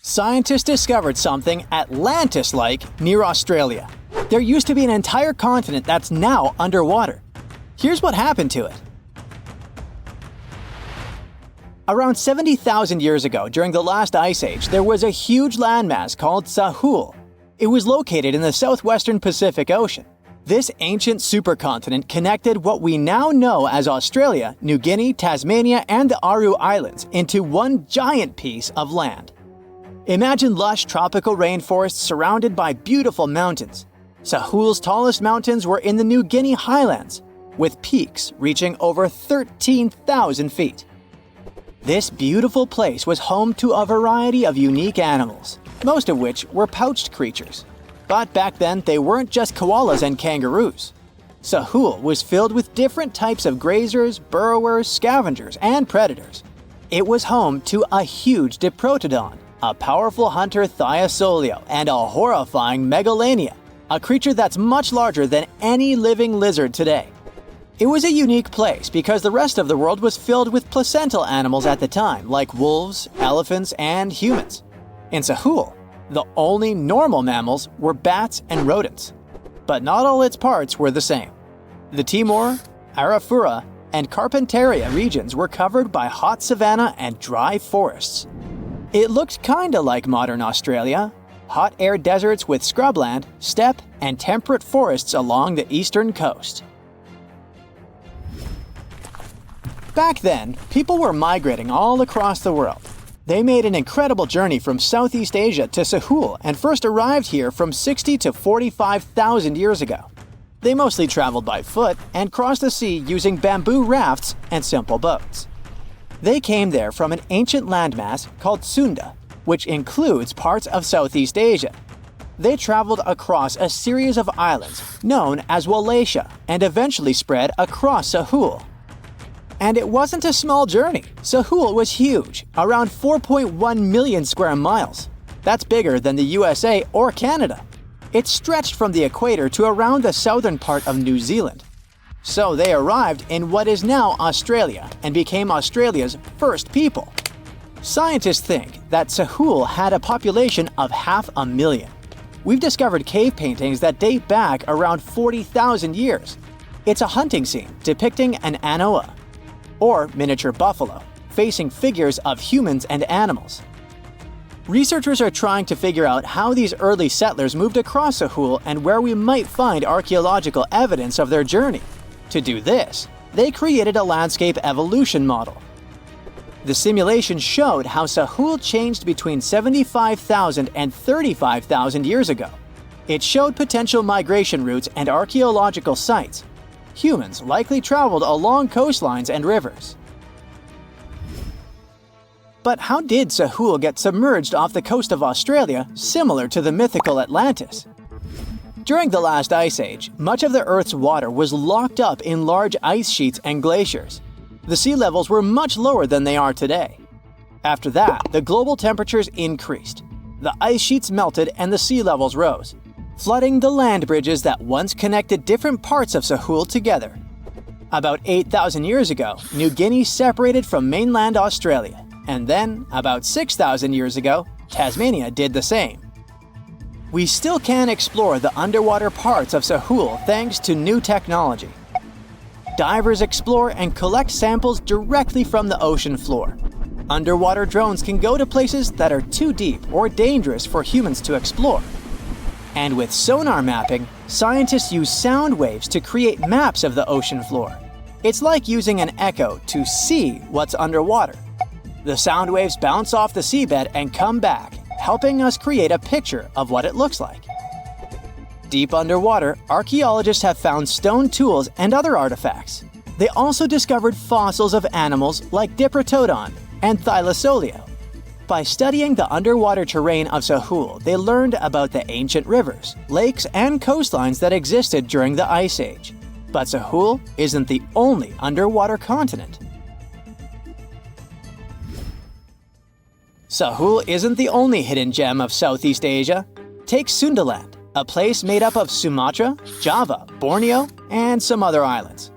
Scientists discovered something Atlantis-like near Australia. There used to be an entire continent that's now underwater. Here's what happened to it. Around 70,000 years ago, during the last ice age, there was a huge landmass called Sahul. It was located in the southwestern Pacific Ocean. This ancient supercontinent connected what we now know as Australia, New Guinea, Tasmania, and the Aru Islands into one giant piece of land. Imagine lush tropical rainforests surrounded by beautiful mountains. Sahul's tallest mountains were in the New Guinea highlands, with peaks reaching over 13,000 feet. This beautiful place was home to a variety of unique animals, most of which were pouched creatures. But back then, they weren't just koalas and kangaroos. Sahul was filled with different types of grazers, burrowers, scavengers, and predators. It was home to a huge diprotodon, a powerful hunter Thiosolio, and a horrifying Megalania, a creature that's much larger than any living lizard today. It was a unique place because the rest of the world was filled with placental animals at the time, like wolves, elephants, and humans. In Sahul, the only normal mammals were bats and rodents. But not all its parts were the same. The Timor, Arafura, and Carpentaria regions were covered by hot savanna and dry forests. It looked kinda like modern Australia, hot air deserts with scrubland, steppe, and temperate forests along the eastern coast. Back then, people were migrating all across the world. They made an incredible journey from Southeast Asia to Sahul and first arrived here from 60 to 45,000 years ago. They mostly traveled by foot and crossed the sea using bamboo rafts and simple boats. They came there from an ancient landmass called Sunda, which includes parts of Southeast Asia. They traveled across a series of islands known as Wallachia and eventually spread across Sahul. And it wasn't a small journey. Sahul was huge, around 4.1 million square miles. That's bigger than the USA or Canada. It stretched from the equator to around the southern part of New Zealand. So they arrived in what is now Australia and became Australia's first people. Scientists think that Sahul had a population of 500,000. We've discovered cave paintings that date back around 40,000 years. It's a hunting scene depicting an anoa, or miniature buffalo, facing figures of humans and animals. Researchers are trying to figure out how these early settlers moved across Sahul and where we might find archaeological evidence of their journey. To do this, they created a landscape evolution model. The simulation showed how Sahul changed between 75,000 and 35,000 years ago. It showed potential migration routes and archaeological sites. Humans likely traveled along coastlines and rivers. But how did Sahul get submerged off the coast of Australia, similar to the mythical Atlantis? During the last ice age, much of the Earth's water was locked up in large ice sheets and glaciers. The sea levels were much lower than they are today. After that, the global temperatures increased. The ice sheets melted and the sea levels rose, flooding the land bridges that once connected different parts of Sahul together. About 8,000 years ago, New Guinea separated from mainland Australia, and then, about 6,000 years ago, Tasmania did the same. We still can explore the underwater parts of Sahul thanks to new technology. Divers explore and collect samples directly from the ocean floor. Underwater drones can go to places that are too deep or dangerous for humans to explore. And with sonar mapping, scientists use sound waves to create maps of the ocean floor. It's like using an echo to see what's underwater. The sound waves bounce off the seabed and come back, helping us create a picture of what it looks like. Deep underwater, archaeologists have found stone tools and other artifacts. They also discovered fossils of animals like Diprotodon and Thylasolio. By studying the underwater terrain of Sahul, they learned about the ancient rivers, lakes, and coastlines that existed during the Ice Age. But Sahul isn't the only underwater continent. Sahul isn't the only hidden gem of Southeast Asia. Take Sundaland, a place made up of Sumatra, Java, Borneo, and some other islands.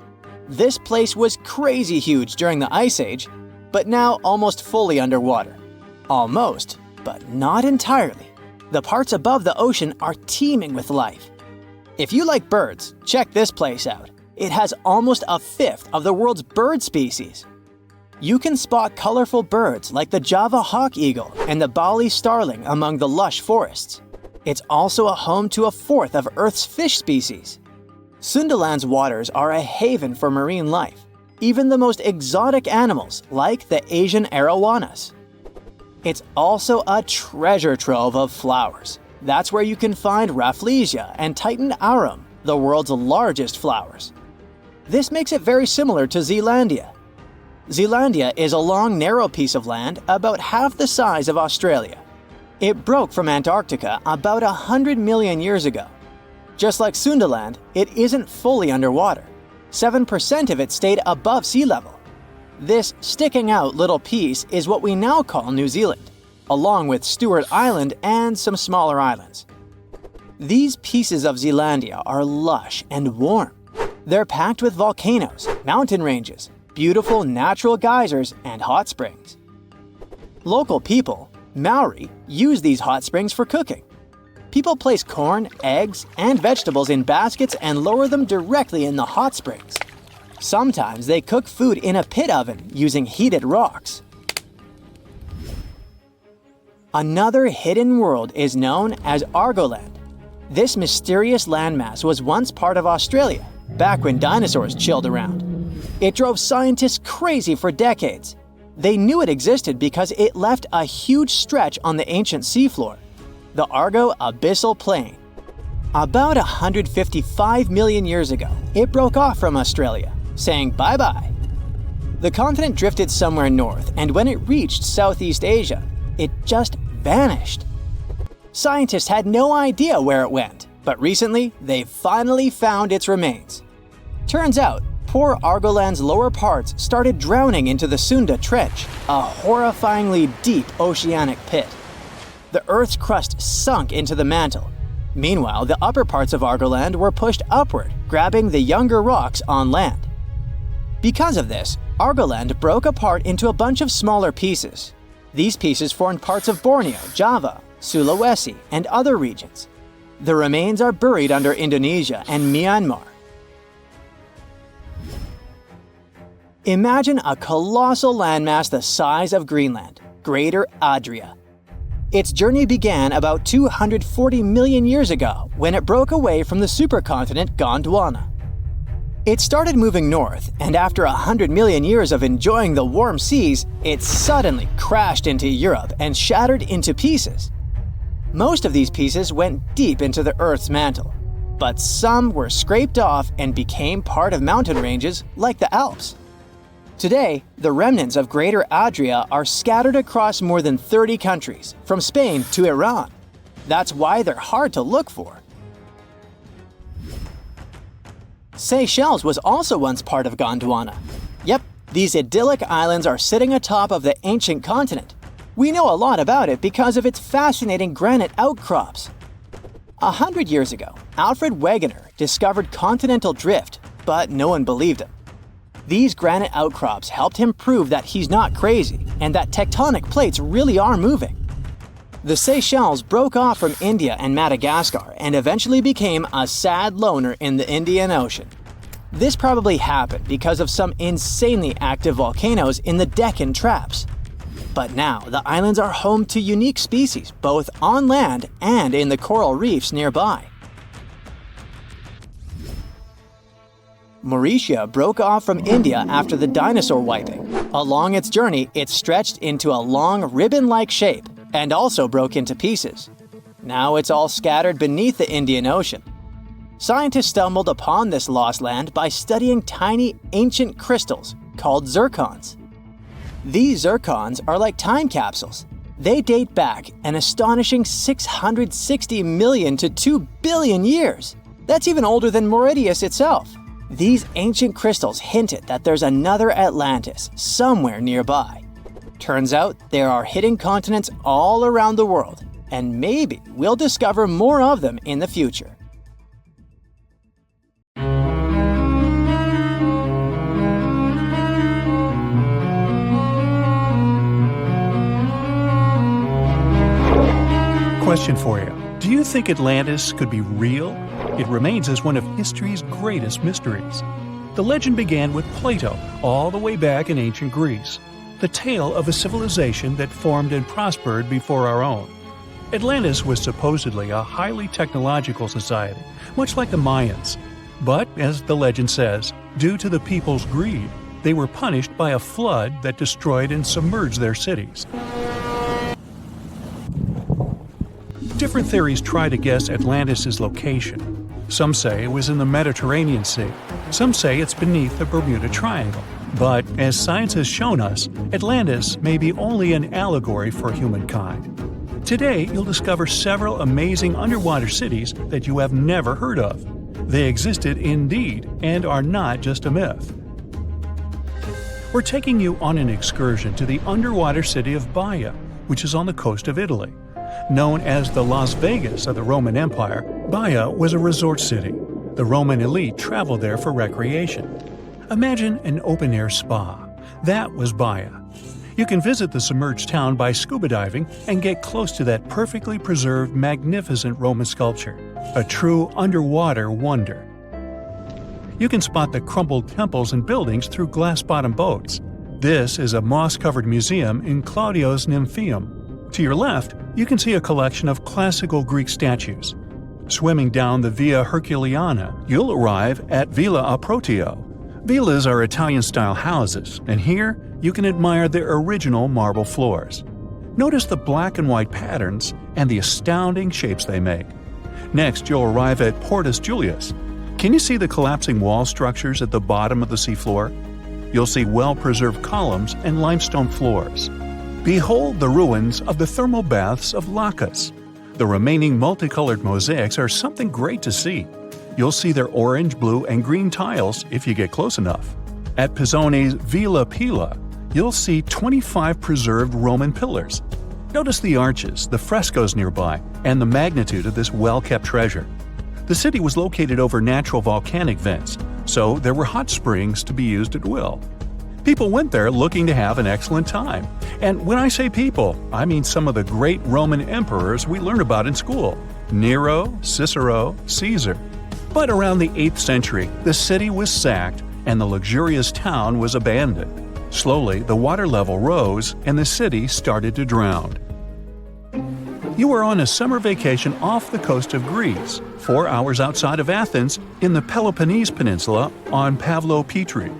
This place was crazy huge during the Ice Age, but now almost fully underwater. Almost, but not entirely. The parts above the ocean are teeming with life. If you like birds, check this place out. It has almost a fifth of the world's bird species. You can spot colorful birds like the Java hawk eagle and the Bali starling among the lush forests. It's also a home to a fourth of Earth's fish species. Sundaland's waters are a haven for marine life, even the most exotic animals like the Asian arowanas. It's also a treasure trove of flowers. That's where you can find Rafflesia and Titan arum, the world's largest flowers. This makes it very similar to Zealandia. Zealandia is a long, narrow piece of land about half the size of Australia. It broke from Antarctica about 100 million years ago. Just like Sundaland, it isn't fully underwater. 7% of it stayed above sea level. This sticking out little piece is what we now call New Zealand, along with Stewart Island and some smaller islands. These pieces of Zealandia are lush and warm. They're packed with volcanoes, mountain ranges, beautiful natural geysers, and hot springs. Local people, Maori, use these hot springs for cooking. People place corn, eggs, and vegetables in baskets and lower them directly in the hot springs. Sometimes they cook food in a pit oven using heated rocks. Another hidden world is known as Argoland. This mysterious landmass was once part of Australia, back when dinosaurs chilled around. It drove scientists crazy for decades. They knew it existed because it left a huge stretch on the ancient seafloor, the Argo Abyssal Plain. About 155 million years ago, it broke off from Australia, saying bye-bye. The continent drifted somewhere north, and when it reached Southeast Asia, it just vanished. Scientists had no idea where it went, but recently, they finally found its remains. Turns out, poor Argoland's lower parts started drowning into the Sunda Trench, a horrifyingly deep oceanic pit. The Earth's crust sunk into the mantle. Meanwhile, the upper parts of Argoland were pushed upward, grabbing the younger rocks on land. Because of this, Argoland broke apart into a bunch of smaller pieces. These pieces formed parts of Borneo, Java, Sulawesi, and other regions. The remains are buried under Indonesia and Myanmar. Imagine a colossal landmass the size of Greenland, Greater Adria. Its journey began about 240 million years ago when it broke away from the supercontinent Gondwana. It started moving north, and after 100 million years of enjoying the warm seas, it suddenly crashed into Europe and shattered into pieces. Most of these pieces went deep into the Earth's mantle, but some were scraped off and became part of mountain ranges like the Alps. Today, the remnants of Greater Adria are scattered across more than 30 countries, from Spain to Iran. That's why they're hard to look for. Seychelles was also once part of Gondwana. Yep, these idyllic islands are sitting atop of the ancient continent. We know a lot about it because of its fascinating granite outcrops. 100 years ago, Alfred Wegener discovered continental drift, but no one believed him. These granite outcrops helped him prove that he's not crazy and that tectonic plates really are moving. The Seychelles broke off from India and Madagascar and eventually became a sad loner in the Indian Ocean. This probably happened because of some insanely active volcanoes in the Deccan Traps. But now, the islands are home to unique species both on land and in the coral reefs nearby. Mauritius broke off from India after the dinosaur wiping. Along its journey, it stretched into a long ribbon-like shape and also broke into pieces. Now it's all scattered beneath the Indian Ocean. Scientists stumbled upon this lost land by studying tiny ancient crystals called zircons. These zircons are like time capsules. They date back an astonishing 660 million to 2 billion years. That's even older than Mauritius itself. These ancient crystals hinted that there's another Atlantis somewhere nearby. Turns out there are hidden continents all around the world, and maybe we'll discover more of them in the future. Question for you. Do you think Atlantis could be real? It remains as one of history's greatest mysteries. The legend began with Plato all the way back in ancient Greece. The tale of a civilization that formed and prospered before our own. Atlantis was supposedly a highly technological society, much like the Mayans. But, as the legend says, due to the people's greed, they were punished by a flood that destroyed and submerged their cities. Different theories try to guess Atlantis' location. Some say it was in the Mediterranean Sea. Some say it's beneath the Bermuda Triangle. But, as science has shown us, Atlantis may be only an allegory for humankind. Today, you'll discover several amazing underwater cities that you have never heard of. They existed indeed and are not just a myth. We're taking you on an excursion to the underwater city of Baia, which is on the coast of Italy. Known as the Las Vegas of the Roman Empire, Baia was a resort city. The Roman elite traveled there for recreation. Imagine an open-air spa. That was Baia. You can visit the submerged town by scuba diving and get close to that perfectly preserved, magnificent Roman sculpture, a true underwater wonder. You can spot the crumbled temples and buildings through glass-bottom boats. This is a moss-covered museum in Claudio's Nymphaeum. To your left, you can see a collection of classical Greek statues. Swimming down the Via Herculeana, you'll arrive at Villa Aprotio. Villas are Italian-style houses, and here you can admire their original marble floors. Notice the black and white patterns and the astounding shapes they make. Next, you'll arrive at Portus Julius. Can you see the collapsing wall structures at the bottom of the seafloor? You'll see well-preserved columns and limestone floors. Behold the ruins of the thermal baths of Lacus. The remaining multicolored mosaics are something great to see. You'll see their orange, blue, and green tiles if you get close enough. At Pisoni's Villa Pila, you'll see 25 preserved Roman pillars. Notice the arches, the frescoes nearby, and the magnitude of this well-kept treasure. The city was located over natural volcanic vents, so there were hot springs to be used at will. People went there looking to have an excellent time. And when I say people, I mean some of the great Roman emperors we learned about in school: Nero, Cicero, Caesar. But around the 8th century, the city was sacked and the luxurious town was abandoned. Slowly, the water level rose and the city started to drown. You are on a summer vacation off the coast of Greece, 4 hours outside of Athens, in the Peloponnese Peninsula on Pavlo Petri.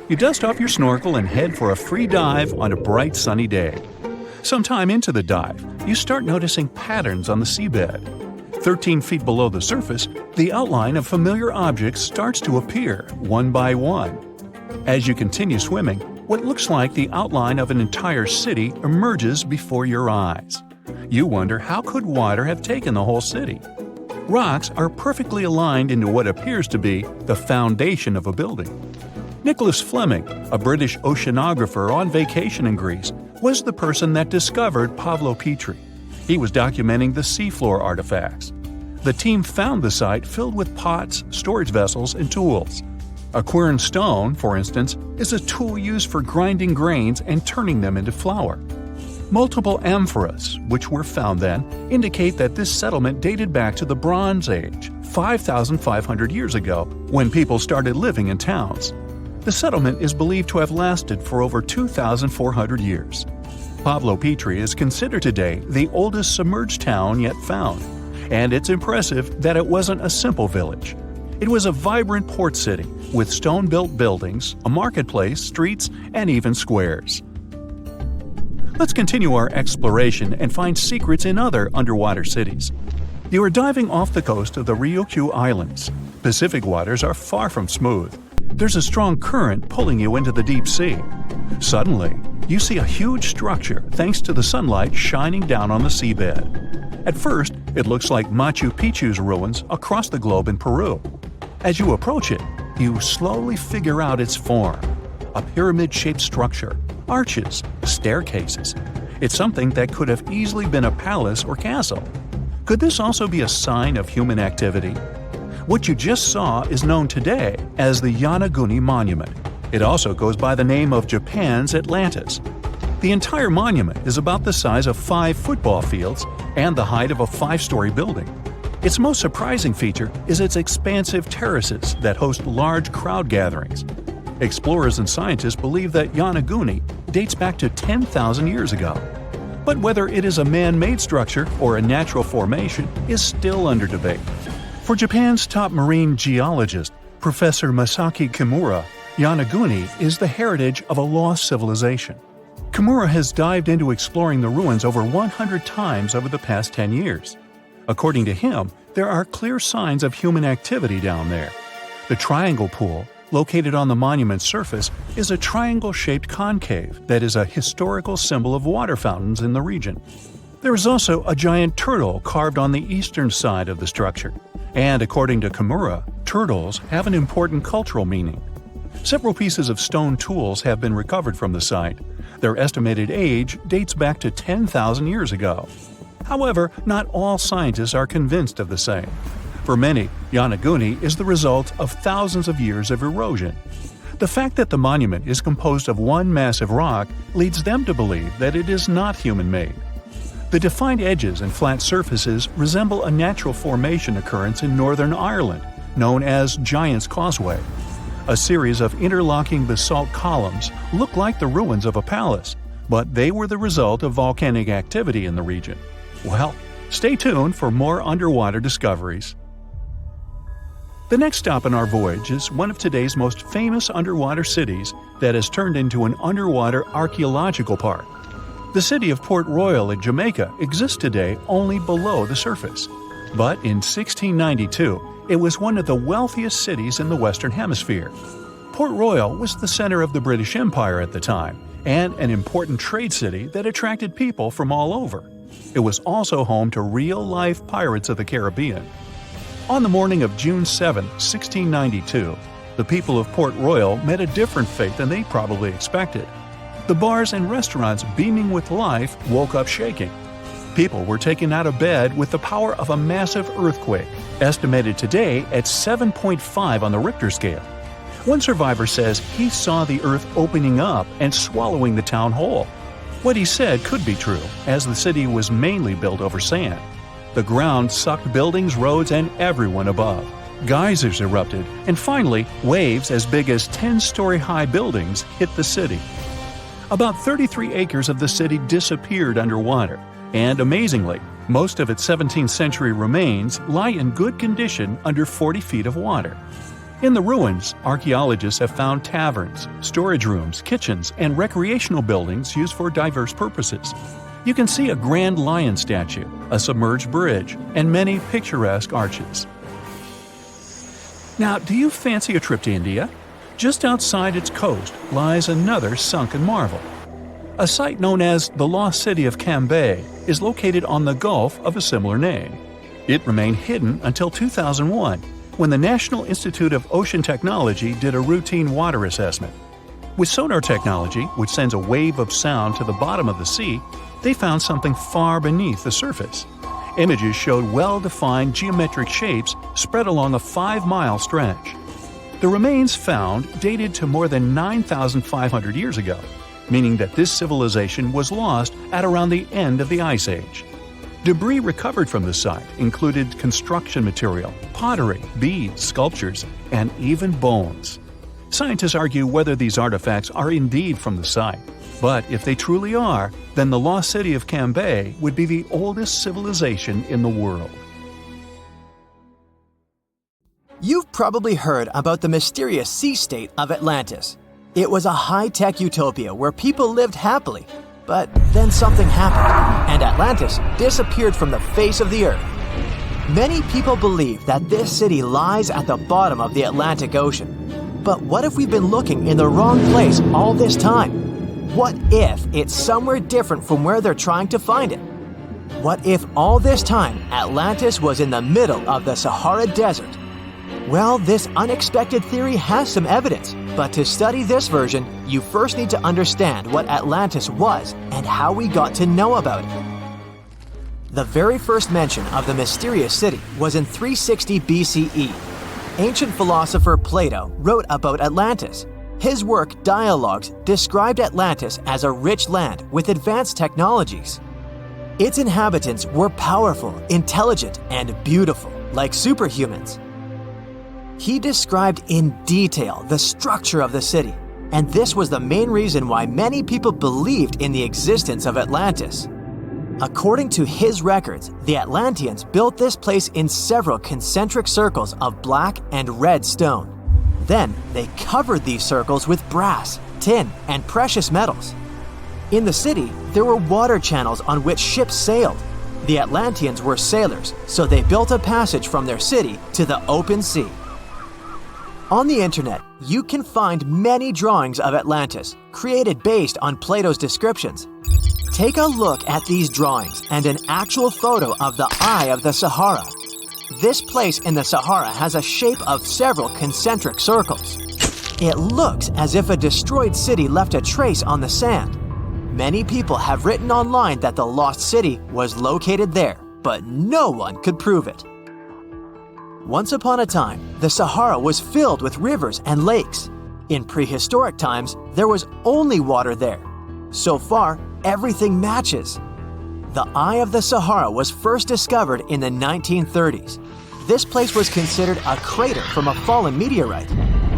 You dust off your snorkel and head for a free dive on a bright sunny day. Sometime into the dive, you start noticing patterns on the seabed. 13 feet below the surface, the outline of familiar objects starts to appear, one by one. As you continue swimming, what looks like the outline of an entire city emerges before your eyes. You wonder, how could water have taken the whole city? Rocks are perfectly aligned into what appears to be the foundation of a building. Nicholas Fleming, a British oceanographer on vacation in Greece, was the person that discovered Pavlo Petri. He was documenting the seafloor artifacts. The team found the site filled with pots, storage vessels, and tools. A quern stone, for instance, is a tool used for grinding grains and turning them into flour. Multiple amphoras, which were found then, indicate that this settlement dated back to the Bronze Age, 5,500 years ago, when people started living in towns. The settlement is believed to have lasted for over 2,400 years. Pavlo Petri is considered today the oldest submerged town yet found, and it's impressive that it wasn't a simple village. It was a vibrant port city with stone-built buildings, a marketplace, streets, and even squares. Let's continue our exploration and find secrets in other underwater cities. You are diving off the coast of the Ryukyu Islands. Pacific waters are far from smooth. There's a strong current pulling you into the deep sea. Suddenly, you see a huge structure thanks to the sunlight shining down on the seabed. At first, it looks like Machu Picchu's ruins across the globe in Peru. As you approach it, you slowly figure out its form. A pyramid-shaped structure, arches, staircases. It's something that could have easily been a palace or castle. Could this also be a sign of human activity? What you just saw is known today as the Yanaguni Monument. It also goes by the name of Japan's Atlantis. The entire monument is about the size of 5 football fields and the height of a 5-story building. Its most surprising feature is its expansive terraces that host large crowd gatherings. Explorers and scientists believe that Yanaguni dates back to 10,000 years ago. But whether it is a man-made structure or a natural formation is still under debate. For Japan's top marine geologist, Professor Masaki Kimura, Yanaguni is the heritage of a lost civilization. Kimura has dived into exploring the ruins over 100 times over the past 10 years. According to him, there are clear signs of human activity down there. The Triangle Pool, located on the monument's surface, is a triangle-shaped concave that is a historical symbol of water fountains in the region. There is also a giant turtle carved on the eastern side of the structure. And according to Kimura, turtles have an important cultural meaning. Several pieces of stone tools have been recovered from the site. Their estimated age dates back to 10,000 years ago. However, not all scientists are convinced of the same. For many, Yanaguni is the result of thousands of years of erosion. The fact that the monument is composed of one massive rock leads them to believe that it is not human-made. The defined edges and flat surfaces resemble a natural formation occurrence in Northern Ireland, known as Giant's Causeway. A series of interlocking basalt columns look like the ruins of a palace, but they were the result of volcanic activity in the region. Well, stay tuned for more underwater discoveries. The next stop on our voyage is one of today's most famous underwater cities that has turned into an underwater archaeological park. The city of Port Royal in Jamaica exists today only below the surface. But in 1692, it was one of the wealthiest cities in the Western Hemisphere. Port Royal was the center of the British Empire at the time, and an important trade city that attracted people from all over. It was also home to real-life pirates of the Caribbean. On the morning of June 7, 1692, the people of Port Royal met a different fate than they probably expected. The bars and restaurants beaming with life woke up shaking. People were taken out of bed with the power of a massive earthquake, estimated today at 7.5 on the Richter scale. One survivor says he saw the earth opening up and swallowing the town whole. What he said could be true, as the city was mainly built over sand. The ground sucked buildings, roads, and everyone above. Geysers erupted, and finally, waves as big as 10-story-high buildings hit the city. About 33 acres of the city disappeared underwater, and amazingly, most of its 17th century remains lie in good condition under 40 feet of water. In the ruins, archaeologists have found taverns, storage rooms, kitchens, and recreational buildings used for diverse purposes. You can see a grand lion statue, a submerged bridge, and many picturesque arches. Now, do you fancy a trip to India? Just outside its coast lies another sunken marvel. A site known as the Lost City of Cambay is located on the Gulf of a similar name. It remained hidden until 2001, when the National Institute of Ocean Technology did a routine water assessment. With sonar technology, which sends a wave of sound to the bottom of the sea, they found something far beneath the surface. Images showed well-defined geometric shapes spread along a 5-mile stretch. The remains found dated to more than 9,500 years ago, meaning that this civilization was lost at around the end of the Ice Age. Debris recovered from the site included construction material, pottery, beads, sculptures, and even bones. Scientists argue whether these artifacts are indeed from the site, but if they truly are, then the lost city of Cambay would be the oldest civilization in the world. You've probably heard about the mysterious sea state of Atlantis. It was a high-tech utopia where people lived happily, but then something happened, and Atlantis disappeared from the face of the earth. Many people believe that this city lies at the bottom of the Atlantic Ocean. But what if we've been looking in the wrong place all this time? What if it's somewhere different from where they're trying to find it? What if all this time Atlantis was in the middle of the Sahara Desert? Well, this unexpected theory has some evidence, but to study this version, you first need to understand what Atlantis was and how we got to know about it. The very first mention of the mysterious city was in 360 BCE. Ancient philosopher Plato wrote about Atlantis. His work, Dialogues, described Atlantis as a rich land with advanced technologies. Its inhabitants were powerful, intelligent, and beautiful, like superhumans. He described in detail the structure of the city, and this was the main reason why many people believed in the existence of Atlantis. According to his records, the Atlanteans built this place in several concentric circles of black and red stone. Then they covered these circles with brass, tin, and precious metals. In the city, there were water channels on which ships sailed. The Atlanteans were sailors, so they built a passage from their city to the open sea. On the internet, you can find many drawings of Atlantis, created based on Plato's descriptions. Take a look at these drawings and an actual photo of the Eye of the Sahara. This place in the Sahara has a shape of several concentric circles. It looks as if a destroyed city left a trace on the sand. Many people have written online that the lost city was located there, but no one could prove it. Once upon a time, the Sahara was filled with rivers and lakes. In prehistoric times, there was only water there. So far, everything matches. The Eye of the Sahara was first discovered in the 1930s. This place was considered a crater from a fallen meteorite.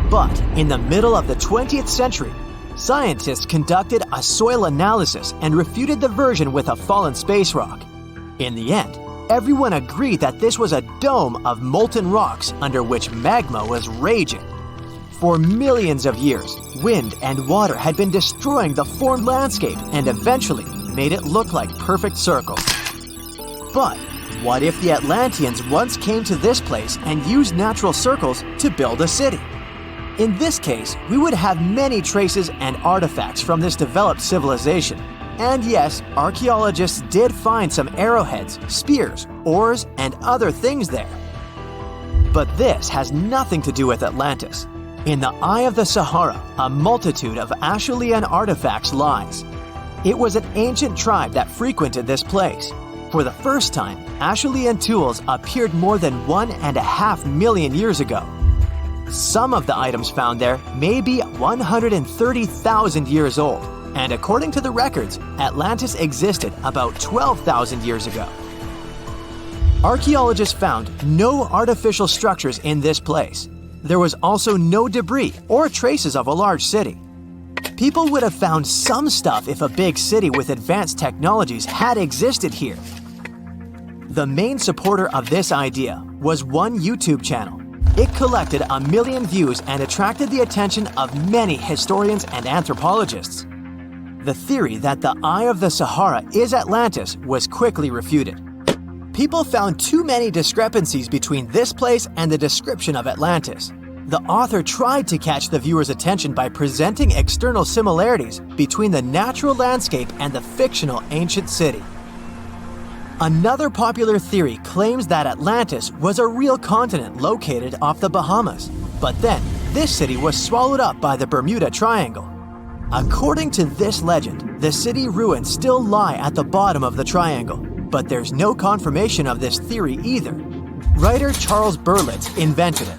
But in the middle of the 20th century, scientists conducted a soil analysis and refuted the version with a fallen space rock. In the end, everyone agreed that this was a dome of molten rocks under which magma was raging. For millions of years, wind and water had been destroying the formed landscape and eventually made it look like perfect circles. But what if the Atlanteans once came to this place and used natural circles to build a city? In this case, we would have many traces and artifacts from this developed civilization. And yes, archaeologists did find some arrowheads, spears, oars, and other things there. But this has nothing to do with Atlantis. In the Eye of the Sahara, a multitude of Acheulean artifacts lies. It was an ancient tribe that frequented this place. For the first time, Acheulean tools appeared more than 1.5 million years ago. Some of the items found there may be 130,000 years old, and according to the records, Atlantis existed about 12,000 years ago. Archaeologists found no artificial structures in this place. There was also no debris or traces of a large city. People would have found some stuff if a big city with advanced technologies had existed here. The main supporter of this idea was one YouTube channel. It collected 1 million views and attracted the attention of many historians and anthropologists. The theory that the Eye of the Sahara is Atlantis was quickly refuted. People found too many discrepancies between this place and the description of Atlantis. The author tried to catch the viewer's attention by presenting external similarities between the natural landscape and the fictional ancient city. Another popular theory claims that Atlantis was a real continent located off the Bahamas, but then this city was swallowed up by the Bermuda Triangle. According to this legend, the city ruins still lie at the bottom of the triangle, but there's no confirmation of this theory either. Writer Charles Berlitz invented it.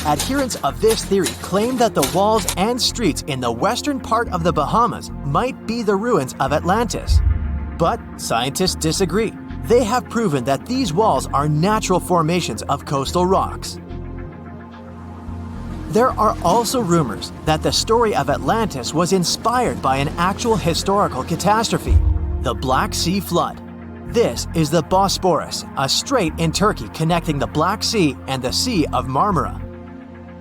Adherents of this theory claim that the walls and streets in the western part of the Bahamas might be the ruins of Atlantis. But scientists disagree. They have proven that these walls are natural formations of coastal rocks. There are also rumors that the story of Atlantis was inspired by an actual historical catastrophe, the Black Sea Flood. This is the Bosporus, a strait in Turkey connecting the Black Sea and the Sea of Marmara.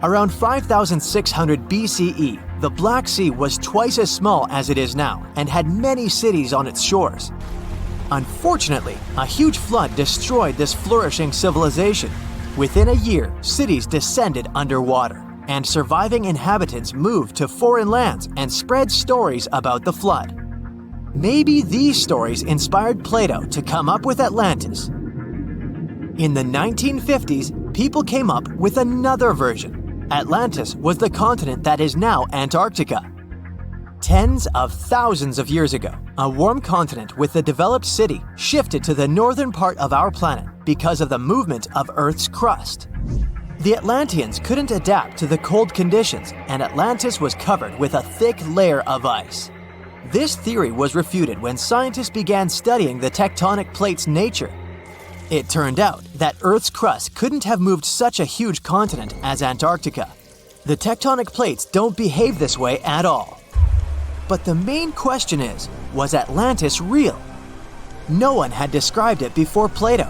Around 5600 BCE, the Black Sea was twice as small as it is now and had many cities on its shores. Unfortunately, a huge flood destroyed this flourishing civilization. Within a year, cities descended underwater, and surviving inhabitants moved to foreign lands and spread stories about the flood. Maybe these stories inspired Plato to come up with Atlantis. In the 1950s, people came up with another version. Atlantis was the continent that is now Antarctica. Tens of thousands of years ago, a warm continent with a developed city shifted to the northern part of our planet because of the movement of Earth's crust. The Atlanteans couldn't adapt to the cold conditions, and Atlantis was covered with a thick layer of ice. This theory was refuted when scientists began studying the tectonic plate's nature. It turned out that Earth's crust couldn't have moved such a huge continent as Antarctica. The tectonic plates don't behave this way at all. But the main question is, was Atlantis real? No one had described it before Plato.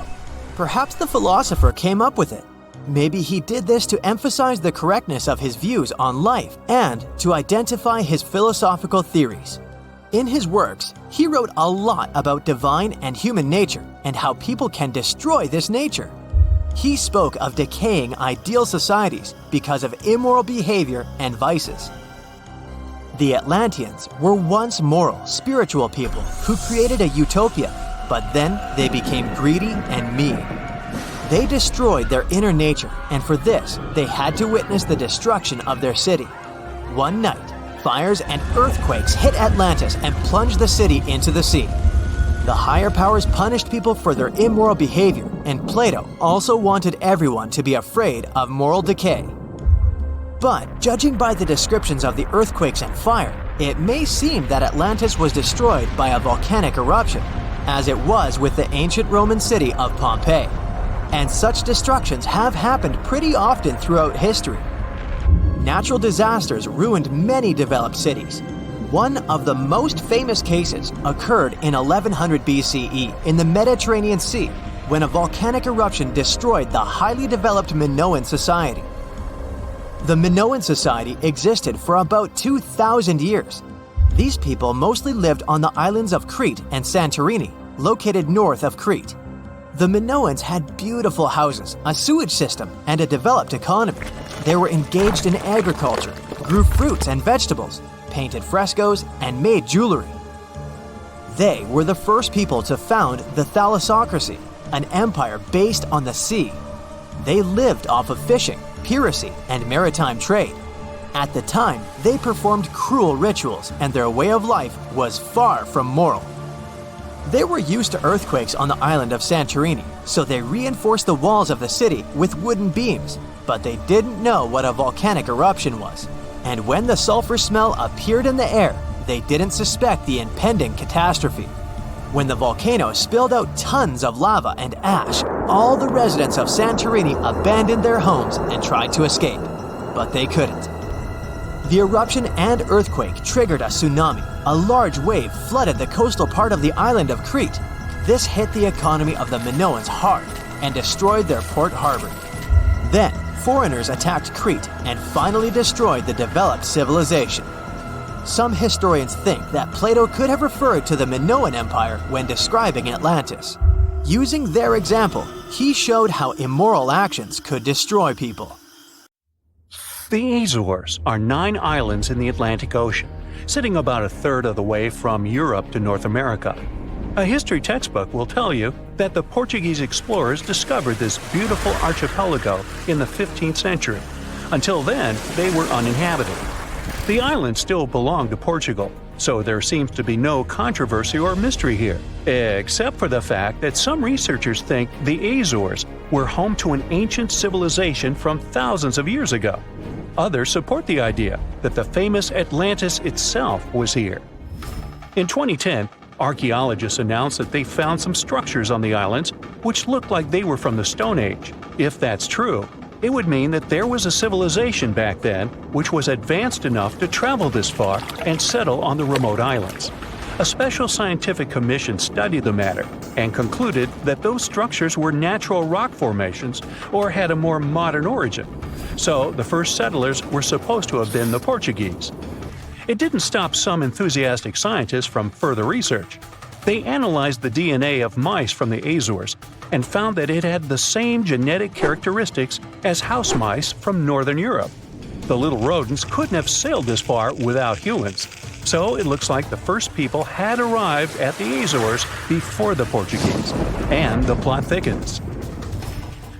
Perhaps the philosopher came up with it. Maybe he did this to emphasize the correctness of his views on life and to identify his philosophical theories. In his works, he wrote a lot about divine and human nature and how people can destroy this nature. He spoke of decaying ideal societies because of immoral behavior and vices. The Atlanteans were once moral, spiritual people who created a utopia, but then they became greedy and mean. They destroyed their inner nature, and for this, they had to witness the destruction of their city. One night, fires and earthquakes hit Atlantis and plunged the city into the sea. The higher powers punished people for their immoral behavior, and Plato also wanted everyone to be afraid of moral decay. But judging by the descriptions of the earthquakes and fire, it may seem that Atlantis was destroyed by a volcanic eruption, as it was with the ancient Roman city of Pompeii. And such destructions have happened pretty often throughout history. Natural disasters ruined many developed cities. One of the most famous cases occurred in 1100 BCE in the Mediterranean Sea, when a volcanic eruption destroyed the highly developed Minoan society. The Minoan society existed for about 2,000 years. These people mostly lived on the islands of Crete and Santorini, located north of Crete. The Minoans had beautiful houses, a sewage system, and a developed economy. They were engaged in agriculture, grew fruits and vegetables, painted frescoes, and made jewelry. They were the first people to found the thalassocracy, an empire based on the sea. They lived off of fishing, piracy, and maritime trade. At the time, they performed cruel rituals, and their way of life was far from moral. They were used to earthquakes on the island of Santorini, so they reinforced the walls of the city with wooden beams, but they didn't know what a volcanic eruption was. And when the sulfur smell appeared in the air, they didn't suspect the impending catastrophe. When the volcano spilled out tons of lava and ash, all the residents of Santorini abandoned their homes and tried to escape, but they couldn't. The eruption and earthquake triggered a tsunami. A large wave flooded the coastal part of the island of Crete. This hit the economy of the Minoans hard and destroyed their port harbor. Then, foreigners attacked Crete and finally destroyed the developed civilization. Some historians think that Plato could have referred to the Minoan Empire when describing Atlantis. Using their example, he showed how immoral actions could destroy people. The Azores are 9 islands in the Atlantic Ocean, sitting about a third of the way from Europe to North America. A history textbook will tell you that the Portuguese explorers discovered this beautiful archipelago in the 15th century. Until then, they were uninhabited. The islands still belong to Portugal, so there seems to be no controversy or mystery here, except for the fact that some researchers think the Azores were home to an ancient civilization from thousands of years ago. Others support the idea that the famous Atlantis itself was here. In 2010, archaeologists announced that they found some structures on the islands which looked like they were from the Stone Age. If that's true, it would mean that there was a civilization back then which was advanced enough to travel this far and settle on the remote islands. A special scientific commission studied the matter and concluded that those structures were natural rock formations or had a more modern origin. So the first settlers were supposed to have been the Portuguese. It didn't stop some enthusiastic scientists from further research. They analyzed the DNA of mice from the Azores and found that it had the same genetic characteristics as house mice from Northern Europe. The little rodents couldn't have sailed this far without humans, so it looks like the first people had arrived at the Azores before the Portuguese, and the plot thickens.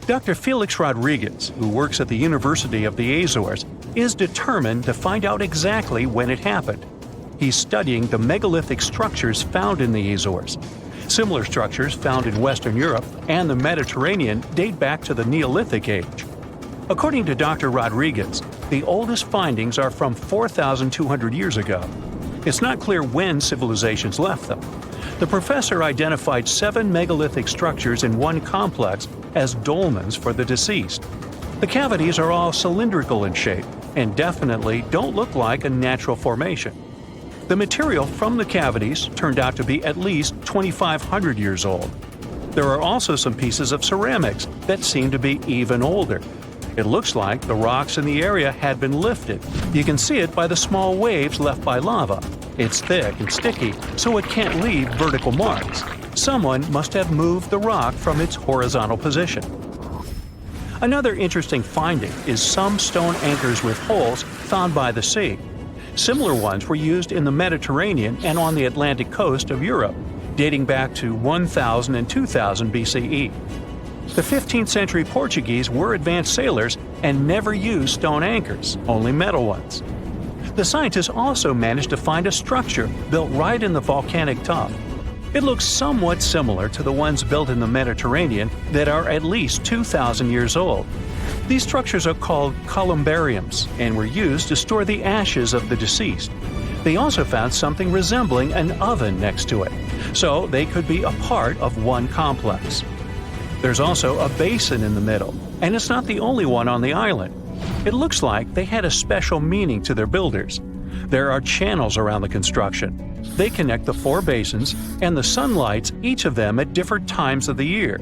Dr. Felix Rodriguez, who works at the University of the Azores, is determined to find out exactly when it happened. He's studying the megalithic structures found in the Azores. Similar structures found in Western Europe and the Mediterranean date back to the Neolithic age. According to Dr. Rodriguez, the oldest findings are from 4,200 years ago. It's not clear when civilizations left them. The professor identified 7 megalithic structures in one complex as dolmens for the deceased. The cavities are all cylindrical in shape and definitely don't look like a natural formation. The material from the cavities turned out to be at least 2,500 years old. There are also some pieces of ceramics that seem to be even older. It looks like the rocks in the area had been lifted. You can see it by the small waves left by lava. It's thick and sticky, so it can't leave vertical marks. Someone must have moved the rock from its horizontal position. Another interesting finding is some stone anchors with holes found by the sea. Similar ones were used in the Mediterranean and on the Atlantic coast of Europe, dating back to 1000 and 2000 BCE. The 15th century Portuguese were advanced sailors and never used stone anchors, only metal ones. The scientists also managed to find a structure built right in the volcanic tuff. It looks somewhat similar to the ones built in the Mediterranean that are at least 2,000 years old. These structures are called columbariums and were used to store the ashes of the deceased. They also found something resembling an oven next to it, so they could be a part of one complex. There's also a basin in the middle, and it's not the only one on the island. It looks like they had a special meaning to their builders. There are channels around the construction. They connect the 4 basins, and the sun lights each of them at different times of the year.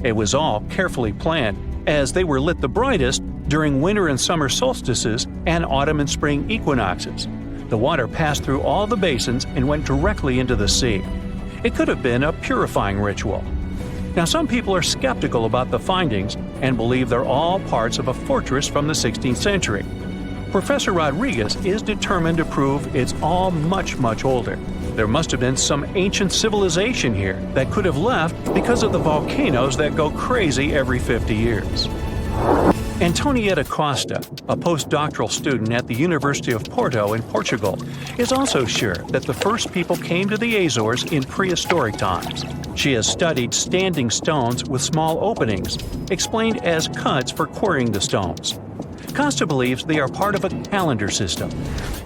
It was all carefully planned, as they were lit the brightest during winter and summer solstices and autumn and spring equinoxes. The water passed through all the basins and went directly into the sea. It could have been a purifying ritual. Now, some people are skeptical about the findings and believe they're all parts of a fortress from the 16th century. Professor Rodriguez is determined to prove it's all much older. There must have been some ancient civilization here that could have left because of the volcanoes that go crazy every 50 years. Antonieta Costa, a postdoctoral student at the University of Porto in Portugal, is also sure that the first people came to the Azores in prehistoric times. She has studied standing stones with small openings, explained as cuts for quarrying the stones. Costa believes they are part of a calendar system.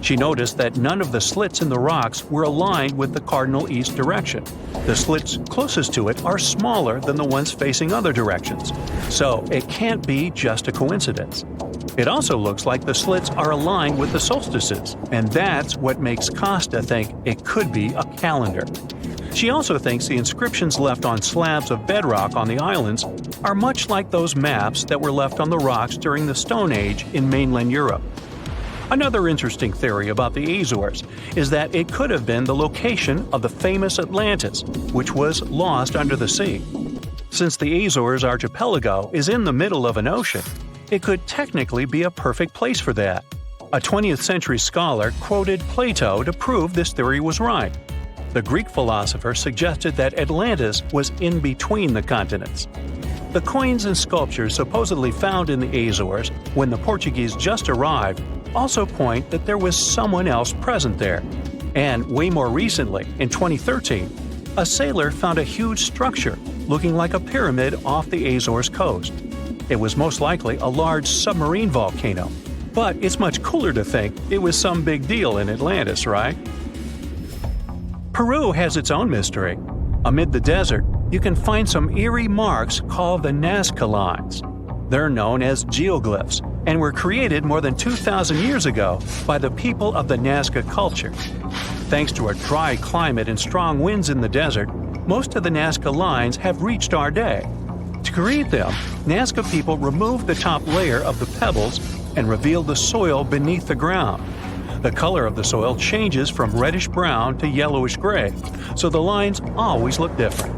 She noticed that none of the slits in the rocks were aligned with the cardinal east direction. The slits closest to it are smaller than the ones facing other directions, so it can't be just a coincidence. It also looks like the slits are aligned with the solstices, and that's what makes Costa think it could be a calendar. She also thinks the inscriptions left on slabs of bedrock on the islands are much like those maps that were left on the rocks during the Stone Age in mainland Europe. Another interesting theory about the Azores is that it could have been the location of the famous Atlantis, which was lost under the sea. Since the Azores archipelago is in the middle of an ocean, it could technically be a perfect place for that. A 20th century scholar quoted Plato to prove this theory was right. The Greek philosopher suggested that Atlantis was in between the continents. The coins and sculptures supposedly found in the Azores when the Portuguese just arrived also point that there was someone else present there. And way more recently, in 2013, a sailor found a huge structure looking like a pyramid off the Azores coast. It was most likely a large submarine volcano, but it's much cooler to think it was some big deal in Atlantis, right? Peru has its own mystery. Amid the desert, you can find some eerie marks called the Nazca lines. They're known as geoglyphs and were created more than 2,000 years ago by the people of the Nazca culture. Thanks to a dry climate and strong winds in the desert, most of the Nazca lines have reached our day. To create them, Nazca people removed the top layer of the pebbles and revealed the soil beneath the ground. The color of the soil changes from reddish-brown to yellowish-gray, so the lines always look different.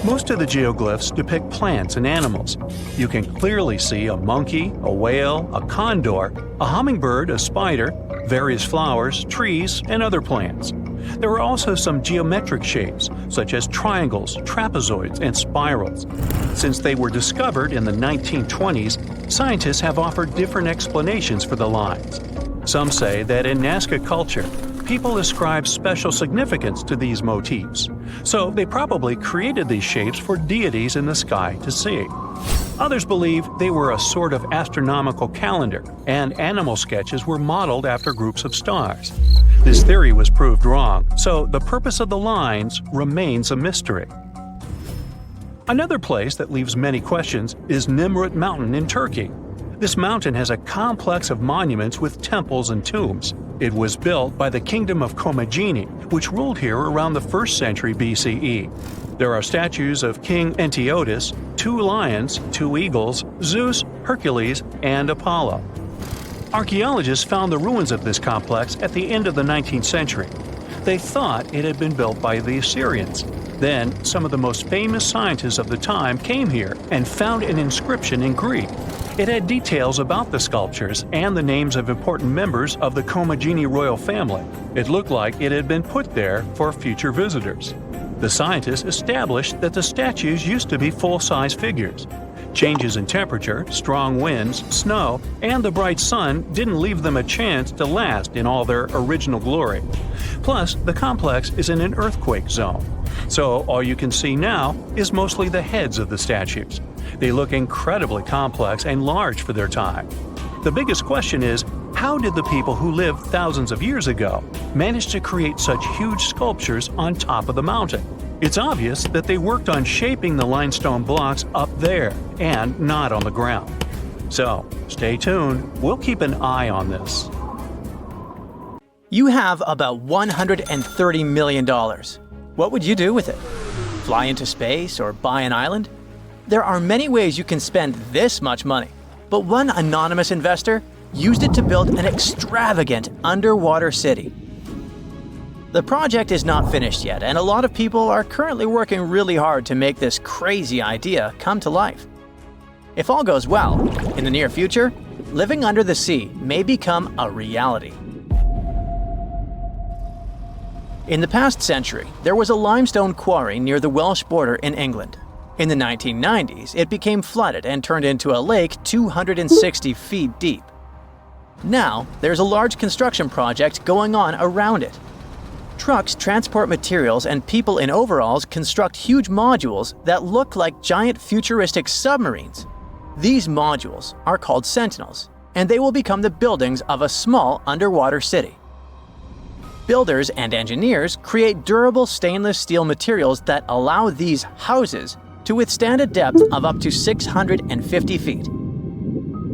Most of the geoglyphs depict plants and animals. You can clearly see a monkey, a whale, a condor, a hummingbird, a spider, various flowers, trees, and other plants. There are also some geometric shapes, such as triangles, trapezoids, and spirals. Since they were discovered in the 1920s, scientists have offered different explanations for the lines. Some say that in Nazca culture, people ascribe special significance to these motifs, so they probably created these shapes for deities in the sky to see. Others believe they were a sort of astronomical calendar, and animal sketches were modeled after groups of stars. This theory was proved wrong, so the purpose of the lines remains a mystery. Another place that leaves many questions is Nimrut Mountain in Turkey. This mountain has a complex of monuments with temples and tombs. It was built by the Kingdom of Commagene, which ruled here around the 1st century BCE. There are statues of King Antiochus, 2 lions, 2 eagles, Zeus, Hercules, and Apollo. Archaeologists found the ruins of this complex at the end of the 19th century. They thought it had been built by the Assyrians. Then, some of the most famous scientists of the time came here and found an inscription in Greek. It had details about the sculptures and the names of important members of the Commagene royal family. It looked like it had been put there for future visitors. The scientists established that the statues used to be full-size figures. Changes in temperature, strong winds, snow, and the bright sun didn't leave them a chance to last in all their original glory. Plus, the complex is in an earthquake zone, so all you can see now is mostly the heads of the statues. They look incredibly complex and large for their time. The biggest question is, how did the people who lived thousands of years ago manage to create such huge sculptures on top of the mountain? It's obvious that they worked on shaping the limestone blocks up there and not on the ground. So, stay tuned. We'll keep an eye on this. You have about $130 million. What would you do with it? Fly into space or buy an island? There are many ways you can spend this much money, but one anonymous investor used it to build an extravagant underwater city. The project is not finished yet, and a lot of people are currently working really hard to make this crazy idea come to life. If all goes well, in the near future, living under the sea may become a reality. In the past century, there was a limestone quarry near the Welsh border in England. In the 1990s, it became flooded and turned into a lake 260 feet deep. Now, there's a large construction project going on around it. Trucks transport materials and people in overalls construct huge modules that look like giant futuristic submarines. These modules are called sentinels, and they will become the buildings of a small underwater city. Builders and engineers create durable stainless steel materials that allow these houses to withstand a depth of up to 650 feet.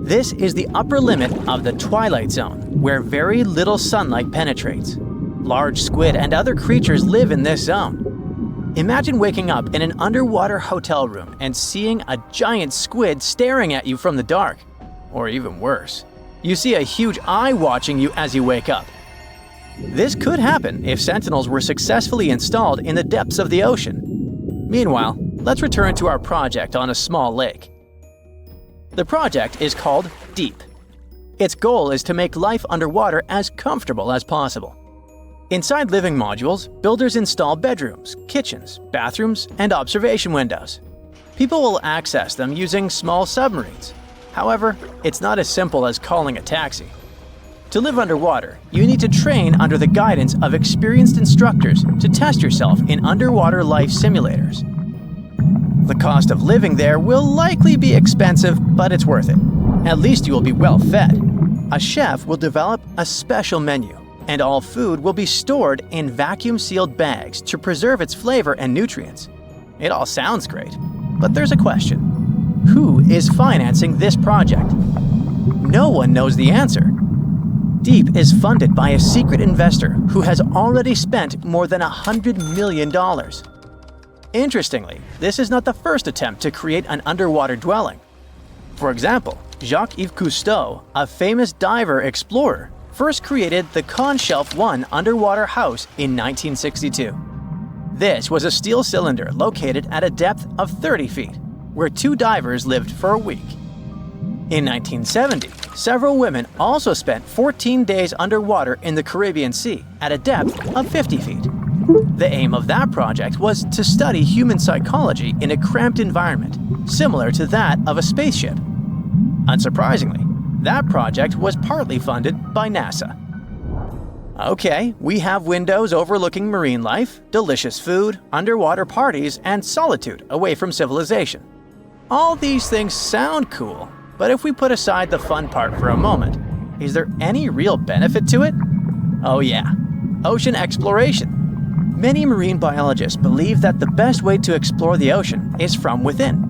This is the upper limit of the twilight zone, where very little sunlight penetrates. Large squid and other creatures live in this zone. Imagine waking up in an underwater hotel room and seeing a giant squid staring at you from the dark. Or even worse, you see a huge eye watching you as you wake up. This could happen if sentinels were successfully installed in the depths of the ocean. Meanwhile, let's return to our project on a small lake. The project is called Deep. Its goal is to make life underwater as comfortable as possible. Inside living modules, builders install bedrooms, kitchens, bathrooms, and observation windows. People will access them using small submarines. However, it's not as simple as calling a taxi. To live underwater, you need to train under the guidance of experienced instructors to test yourself in underwater life simulators. The cost of living there will likely be expensive, but it's worth it. At least you will be well fed. A chef will develop a special menu, and all food will be stored in vacuum-sealed bags to preserve its flavor and nutrients. It all sounds great, but there's a question. Who is financing this project? No one knows the answer. Deep is funded by a secret investor who has already spent more than $100 million. Interestingly, this is not the first attempt to create an underwater dwelling. For example, Jacques-Yves Cousteau, a famous diver explorer, first created the Conshelf 1 underwater house in 1962. This was a steel cylinder located at a depth of 30 feet, where 2 divers lived for a week. In 1970, several women also spent 14 days underwater in the Caribbean Sea at a depth of 50 feet. The aim of that project was to study human psychology in a cramped environment, similar to that of a spaceship. Unsurprisingly, that project was partly funded by NASA. Okay, we have windows overlooking marine life, delicious food, underwater parties, and solitude away from civilization. All these things sound cool, but if we put aside the fun part for a moment, is there any real benefit to it? Oh yeah, ocean exploration. Many marine biologists believe that the best way to explore the ocean is from within.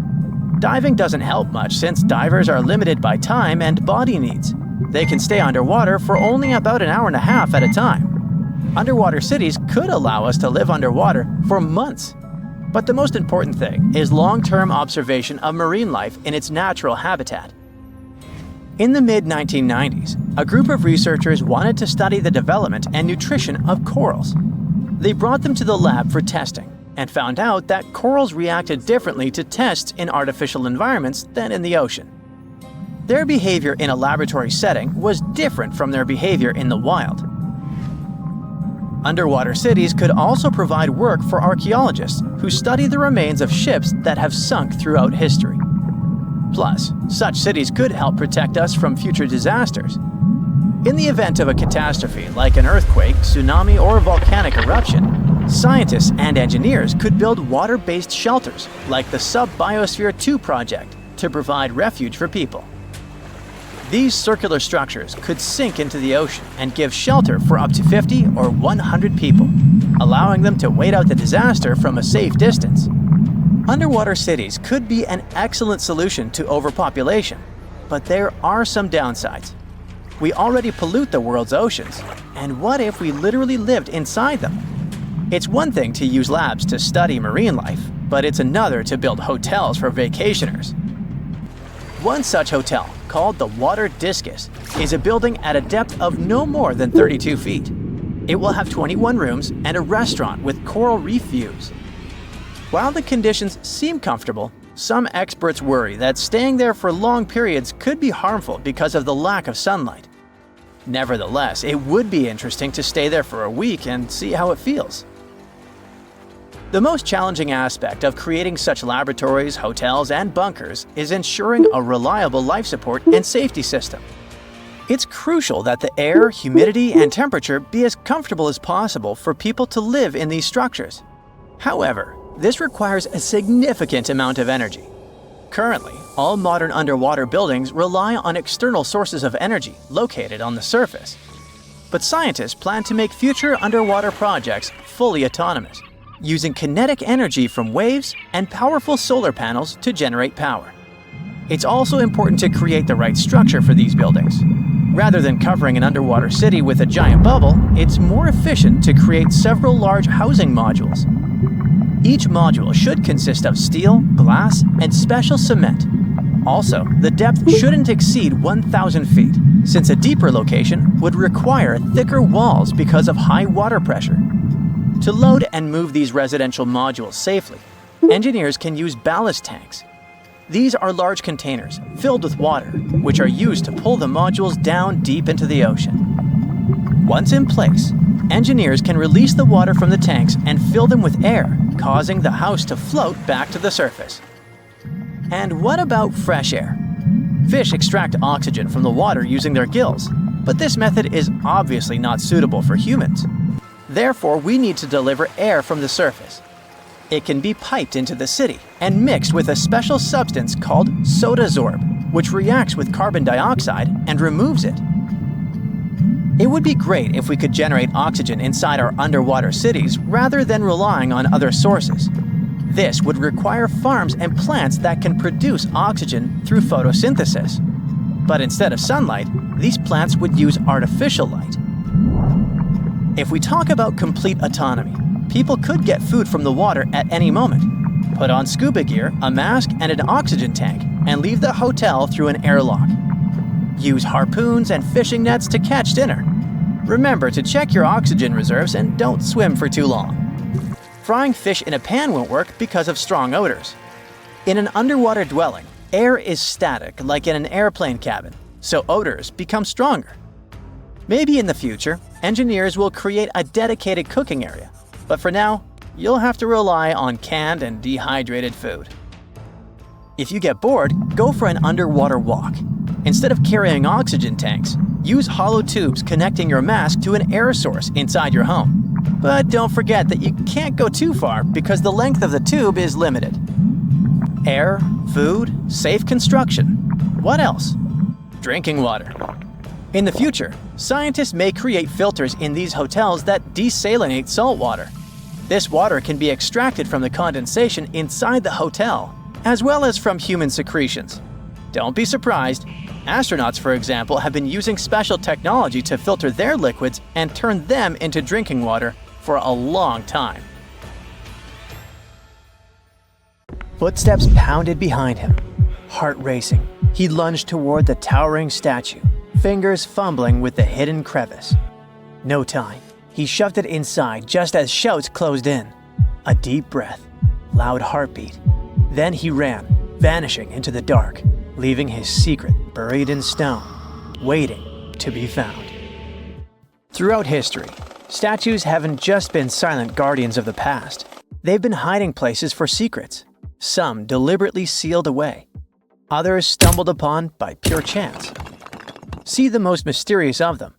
Diving doesn't help much since divers are limited by time and body needs. They can stay underwater for only about an hour and a half at a time. Underwater cities could allow us to live underwater for months. But the most important thing is long-term observation of marine life in its natural habitat. In the mid-1990s, a group of researchers wanted to study the development and nutrition of corals. They brought them to the lab for testing and found out that corals reacted differently to tests in artificial environments than in the ocean. Their behavior in a laboratory setting was different from their behavior in the wild. Underwater cities could also provide work for archaeologists who study the remains of ships that have sunk throughout history. Plus, such cities could help protect us from future disasters. In the event of a catastrophe like an earthquake, tsunami, or volcanic eruption, scientists and engineers could build water-based shelters like the Sub-Biosphere 2 project to provide refuge for people. These circular structures could sink into the ocean and give shelter for up to 50 or 100 people, allowing them to wait out the disaster from a safe distance. Underwater cities could be an excellent solution to overpopulation, but there are some downsides. We already pollute the world's oceans, and what if we literally lived inside them? It's one thing to use labs to study marine life, but it's another to build hotels for vacationers. One such hotel, called the Water Discus, is a building at a depth of no more than 32 feet. It will have 21 rooms and a restaurant with coral reef views. While the conditions seem comfortable, some experts worry that staying there for long periods could be harmful because of the lack of sunlight. Nevertheless, it would be interesting to stay there for a week and see how it feels. The most challenging aspect of creating such laboratories, hotels, and bunkers is ensuring a reliable life support and safety system. It's crucial that the air, humidity, and temperature be as comfortable as possible for people to live in these structures. However, this requires a significant amount of energy. Currently, all modern underwater buildings rely on external sources of energy located on the surface. But scientists plan to make future underwater projects fully autonomous, using kinetic energy from waves and powerful solar panels to generate power. It's also important to create the right structure for these buildings. Rather than covering an underwater city with a giant bubble, it's more efficient to create several large housing modules. Each module should consist of steel, glass, and special cement. Also, the depth shouldn't exceed 1,000 feet, since a deeper location would require thicker walls because of high water pressure. To load and move these residential modules safely, engineers can use ballast tanks. These are large containers filled with water, which are used to pull the modules down deep into the ocean. Once in place, engineers can release the water from the tanks and fill them with air, causing the house to float back to the surface. And what about fresh air? Fish extract oxygen from the water using their gills, but this method is obviously not suitable for humans. Therefore, we need to deliver air from the surface. It can be piped into the city and mixed with a special substance called sodasorb, which reacts with carbon dioxide and removes it. It would be great if we could generate oxygen inside our underwater cities rather than relying on other sources. This would require farms and plants that can produce oxygen through photosynthesis. But instead of sunlight, these plants would use artificial light. If we talk about complete autonomy, people could get food from the water at any moment, put on scuba gear, a mask, and an oxygen tank, and leave the hotel through an airlock. Use harpoons and fishing nets to catch dinner. Remember to check your oxygen reserves and don't swim for too long. Frying fish in a pan won't work because of strong odors. In an underwater dwelling, air is static like in an airplane cabin, so odors become stronger. Maybe in the future, engineers will create a dedicated cooking area, but for now, you'll have to rely on canned and dehydrated food. If you get bored, go for an underwater walk. Instead of carrying oxygen tanks, use hollow tubes connecting your mask to an air source inside your home. But don't forget that you can't go too far because the length of the tube is limited. Air, food, safe construction. What else? Drinking water. In the future, scientists may create filters in these hotels that desalinate salt water. This water can be extracted from the condensation inside the hotel, as well as from human secretions. Don't be surprised. Astronauts, for example, have been using special technology to filter their liquids and turn them into drinking water for a long time. Footsteps pounded behind him. Heart racing, he lunged toward the towering statue, fingers fumbling with the hidden crevice. No time. He shoved it inside just as shouts closed in. A deep breath, loud heartbeat. Then he ran, vanishing into the dark, leaving his secret buried in stone, waiting to be found. Throughout history, statues haven't just been silent guardians of the past. They've been hiding places for secrets, some deliberately sealed away, others stumbled upon by pure chance. See the most mysterious of them.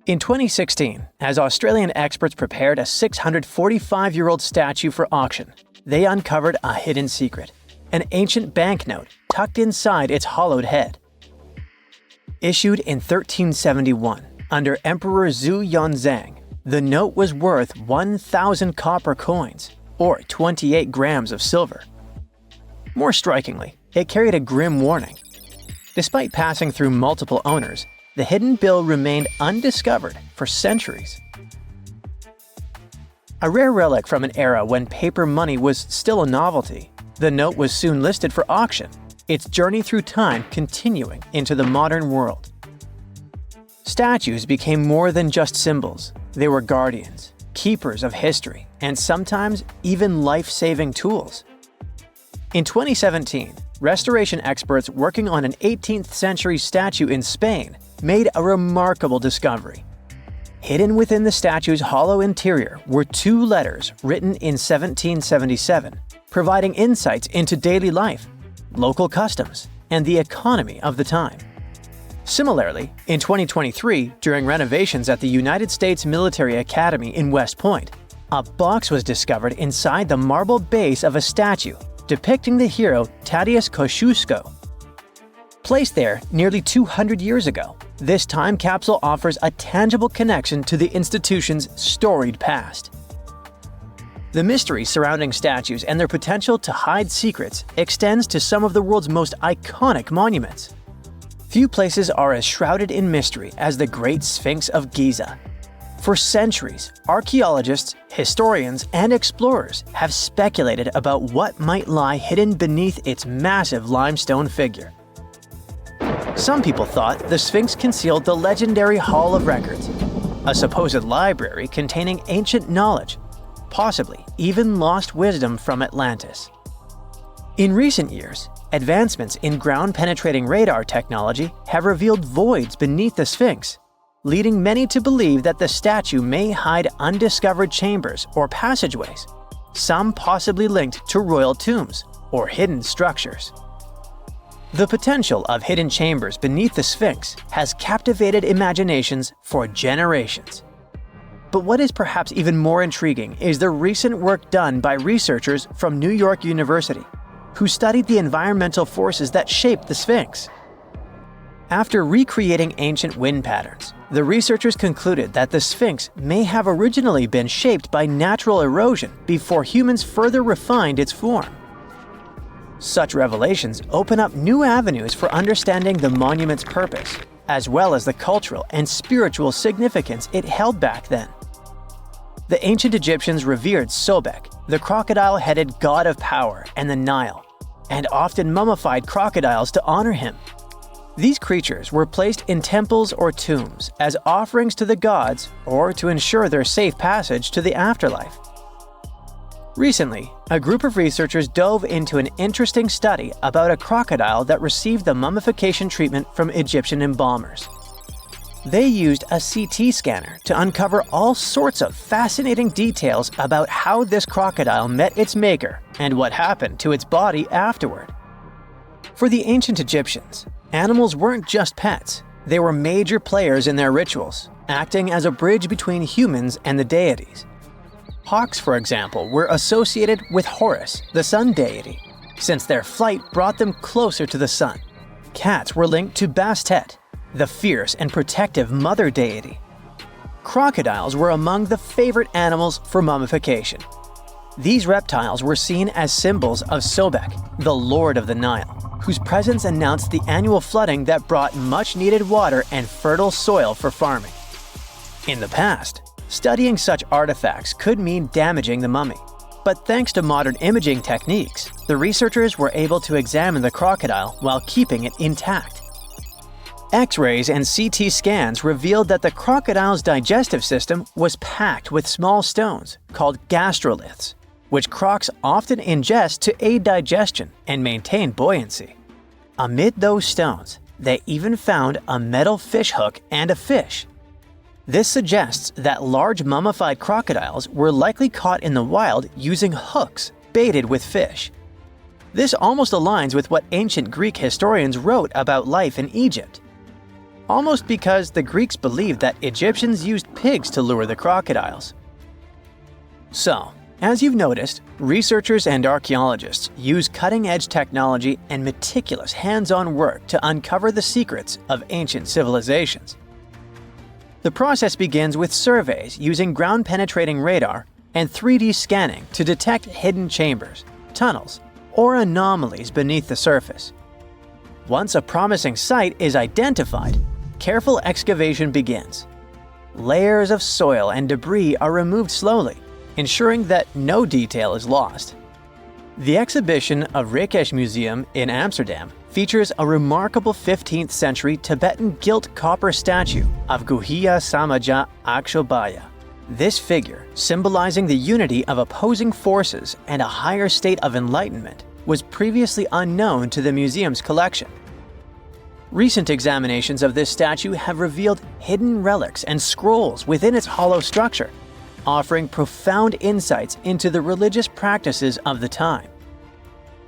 In 2016, as Australian experts prepared a 645-year-old statue for auction, they uncovered a hidden secret, an ancient banknote tucked inside its hollowed head. Issued in 1371 under Emperor Zhu Yunzang, the note was worth 1,000 copper coins, or 28 grams of silver. More strikingly, it carried a grim warning. Despite passing through multiple owners, the hidden bill remained undiscovered for centuries. A rare relic from an era when paper money was still a novelty, the note was soon listed for auction, its journey through time continuing into the modern world. Statues became more than just symbols. They were guardians, keepers of history, and sometimes even life-saving tools. In 2017, restoration experts working on an 18th century statue in Spain made a remarkable discovery. Hidden within the statue's hollow interior were two letters written in 1777, providing insights into daily life, local customs, and the economy of the time. Similarly, in 2023, during renovations at the United States Military Academy in West Point, a box was discovered inside the marble base of a statue depicting the hero Tadeusz Kosciuszko. Placed there nearly 200 years ago, this time capsule offers a tangible connection to the institution's storied past. The mystery surrounding statues and their potential to hide secrets extends to some of the world's most iconic monuments. Few places are as shrouded in mystery as the Great Sphinx of Giza. For centuries, archaeologists, historians, and explorers have speculated about what might lie hidden beneath its massive limestone figure. Some people thought the Sphinx concealed the legendary Hall of Records, a supposed library containing ancient knowledge, possibly even lost wisdom from Atlantis. In recent years, advancements in ground-penetrating radar technology have revealed voids beneath the Sphinx, leading many to believe that the statue may hide undiscovered chambers or passageways, some possibly linked to royal tombs or hidden structures. The potential of hidden chambers beneath the Sphinx has captivated imaginations for generations. But what is perhaps even more intriguing is the recent work done by researchers from New York University, who studied the environmental forces that shaped the Sphinx. After recreating ancient wind patterns, the researchers concluded that the Sphinx may have originally been shaped by natural erosion before humans further refined its form. Such revelations open up new avenues for understanding the monument's purpose, as well as the cultural and spiritual significance it held back then. The ancient Egyptians revered Sobek, the crocodile-headed god of power and the Nile, and often mummified crocodiles to honor him. These creatures were placed in temples or tombs as offerings to the gods or to ensure their safe passage to the afterlife. Recently, a group of researchers dove into an interesting study about a crocodile that received the mummification treatment from Egyptian embalmers. They used a CT scanner to uncover all sorts of fascinating details about how this crocodile met its maker and what happened to its body afterward. For the ancient Egyptians, Animals weren't just pets, they were major players in their rituals, acting as a bridge between humans and the deities. Hawks, for example, were associated with Horus, the sun deity, since their flight brought them closer to the sun. Cats were linked to Bastet, the fierce and protective mother deity. Crocodiles were among the favorite animals for mummification. These reptiles were seen as symbols of Sobek, the Lord of the Nile, whose presence announced the annual flooding that brought much-needed water and fertile soil for farming. In the past, studying such artifacts could mean damaging the mummy, but thanks to modern imaging techniques, the researchers were able to examine the crocodile while keeping it intact. X-rays and CT scans revealed that the crocodile's digestive system was packed with small stones called gastroliths, which crocs often ingest to aid digestion and maintain buoyancy. Amid those stones, they even found a metal fish hook and a fish. This suggests that large mummified crocodiles were likely caught in the wild using hooks baited with fish. This almost aligns with what ancient Greek historians wrote about life in Egypt. Almost because the Greeks believed that Egyptians used pigs to lure the crocodiles. So, as you've noticed, researchers and archaeologists use cutting-edge technology and meticulous hands-on work to uncover the secrets of ancient civilizations. The process begins with surveys using ground-penetrating radar and 3D scanning to detect hidden chambers, tunnels, or anomalies beneath the surface. Once a promising site is identified, careful excavation begins. Layers of soil and debris are removed slowly, ensuring that no detail is lost. The exhibition of Rijksmuseum Museum in Amsterdam features a remarkable 15th century Tibetan gilt copper statue of Guhya Samaja Akshobhya. This figure, symbolizing the unity of opposing forces and a higher state of enlightenment, was previously unknown to the museum's collection. Recent examinations of this statue have revealed hidden relics and scrolls within its hollow structure, offering profound insights into the religious practices of the time.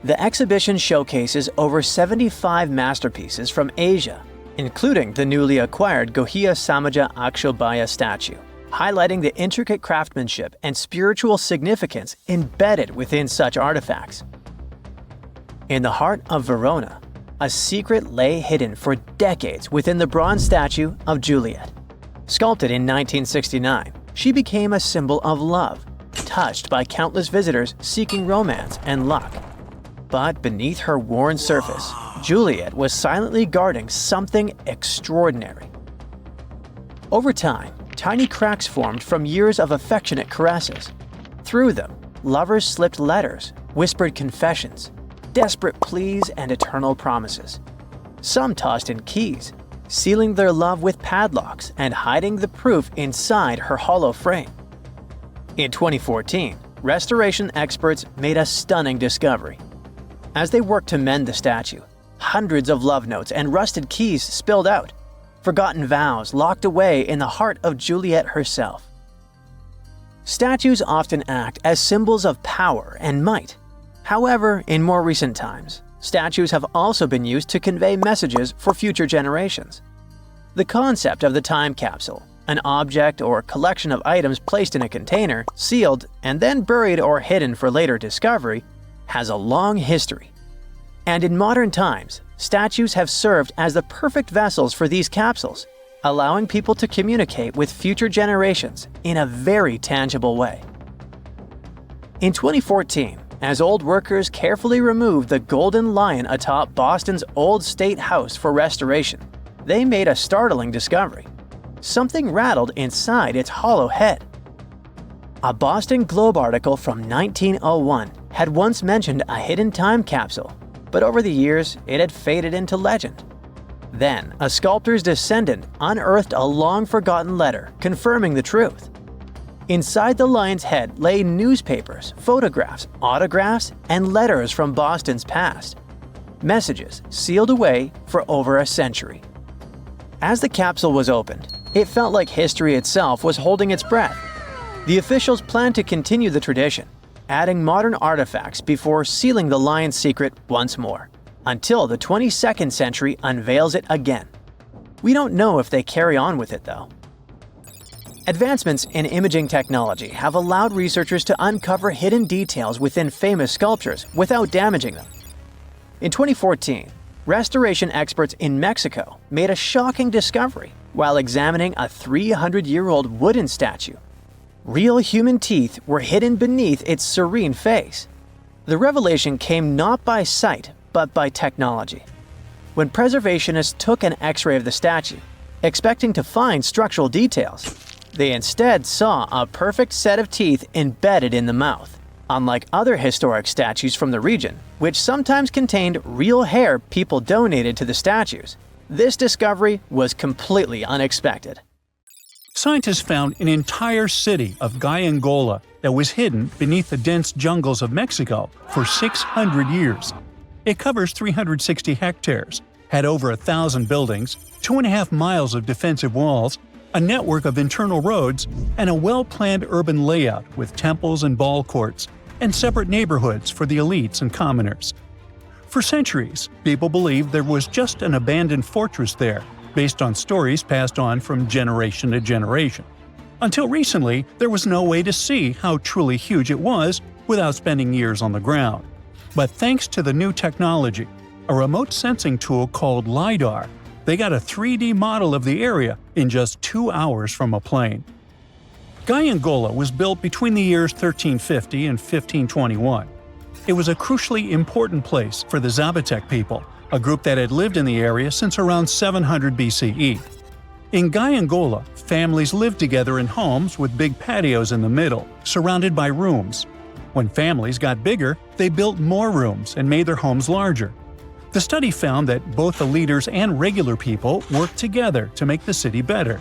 The exhibition showcases over 75 masterpieces from Asia, including the newly acquired Guhya Samaja Akshobhya statue, highlighting the intricate craftsmanship and spiritual significance embedded within such artifacts. In the heart of Verona, a secret lay hidden for decades within the bronze statue of Juliet. Sculpted in 1969, she became a symbol of love, touched by countless visitors seeking romance and luck. But beneath her worn surface, Juliet was silently guarding something extraordinary. Over time, tiny cracks formed from years of affectionate caresses. Through them, lovers slipped letters, whispered confessions, desperate pleas, and eternal promises. Some tossed in keys, sealing their love with padlocks and hiding the proof inside her hollow frame. In 2014, restoration experts made a stunning discovery. As they worked to mend the statue, hundreds of love notes and rusted keys spilled out, forgotten vows locked away in the heart of Juliet herself. Statues often act as symbols of power and might. However, in more recent times, statues have also been used to convey messages for future generations. The concept of the time capsule, an object or collection of items placed in a container, sealed, and then buried or hidden for later discovery, has a long history. And in modern times, statues have served as the perfect vessels for these capsules, allowing people to communicate with future generations in a very tangible way. In 2014, as old workers carefully removed the golden lion atop Boston's Old State House for restoration, they made a startling discovery. Something rattled inside its hollow head. A Boston Globe article from 1901 had once mentioned a hidden time capsule, but over the years it had faded into legend. Then, a sculptor's descendant unearthed a long-forgotten letter confirming the truth. Inside the lion's head lay newspapers, photographs, autographs, and letters from Boston's past. Messages sealed away for over a century. As the capsule was opened, it felt like history itself was holding its breath. The officials planned to continue the tradition, adding modern artifacts before sealing the lion's secret once more. until the 22nd century unveils it again. We don't know if they carry on with it though. Advancements in imaging technology have allowed researchers to uncover hidden details within famous sculptures without damaging them. In 2014, restoration experts in Mexico made a shocking discovery while examining a 300-year-old wooden statue. Real human teeth were hidden beneath its serene face. The revelation came not by sight, but by technology. When preservationists took an X-ray of the statue, expecting to find structural details, they instead saw a perfect set of teeth embedded in the mouth, unlike other historic statues from the region, which sometimes contained real hair people donated to the statues. This discovery was completely unexpected. Scientists found an entire city of Gyangola that was hidden beneath the dense jungles of Mexico for 600 years. It covers 360 hectares, had over 1,000 buildings, 2.5 miles of defensive walls, a network of internal roads, and a well-planned urban layout with temples and ball courts, and separate neighborhoods for the elites and commoners. For centuries, people believed there was just an abandoned fortress there, based on stories passed on from generation to generation. Until recently, there was no way to see how truly huge it was without spending years on the ground. But thanks to the new technology, a remote sensing tool called LiDAR, they got a 3D model of the area in just 2 hours from a plane. Gyangola was built between the years 1350 and 1521. It was a crucially important place for the Zapotec people, a group that had lived in the area since around 700 BCE. In Gyangola, families lived together in homes with big patios in the middle, surrounded by rooms. When families got bigger, they built more rooms and made their homes larger. The study found that both the leaders and regular people worked together to make the city better.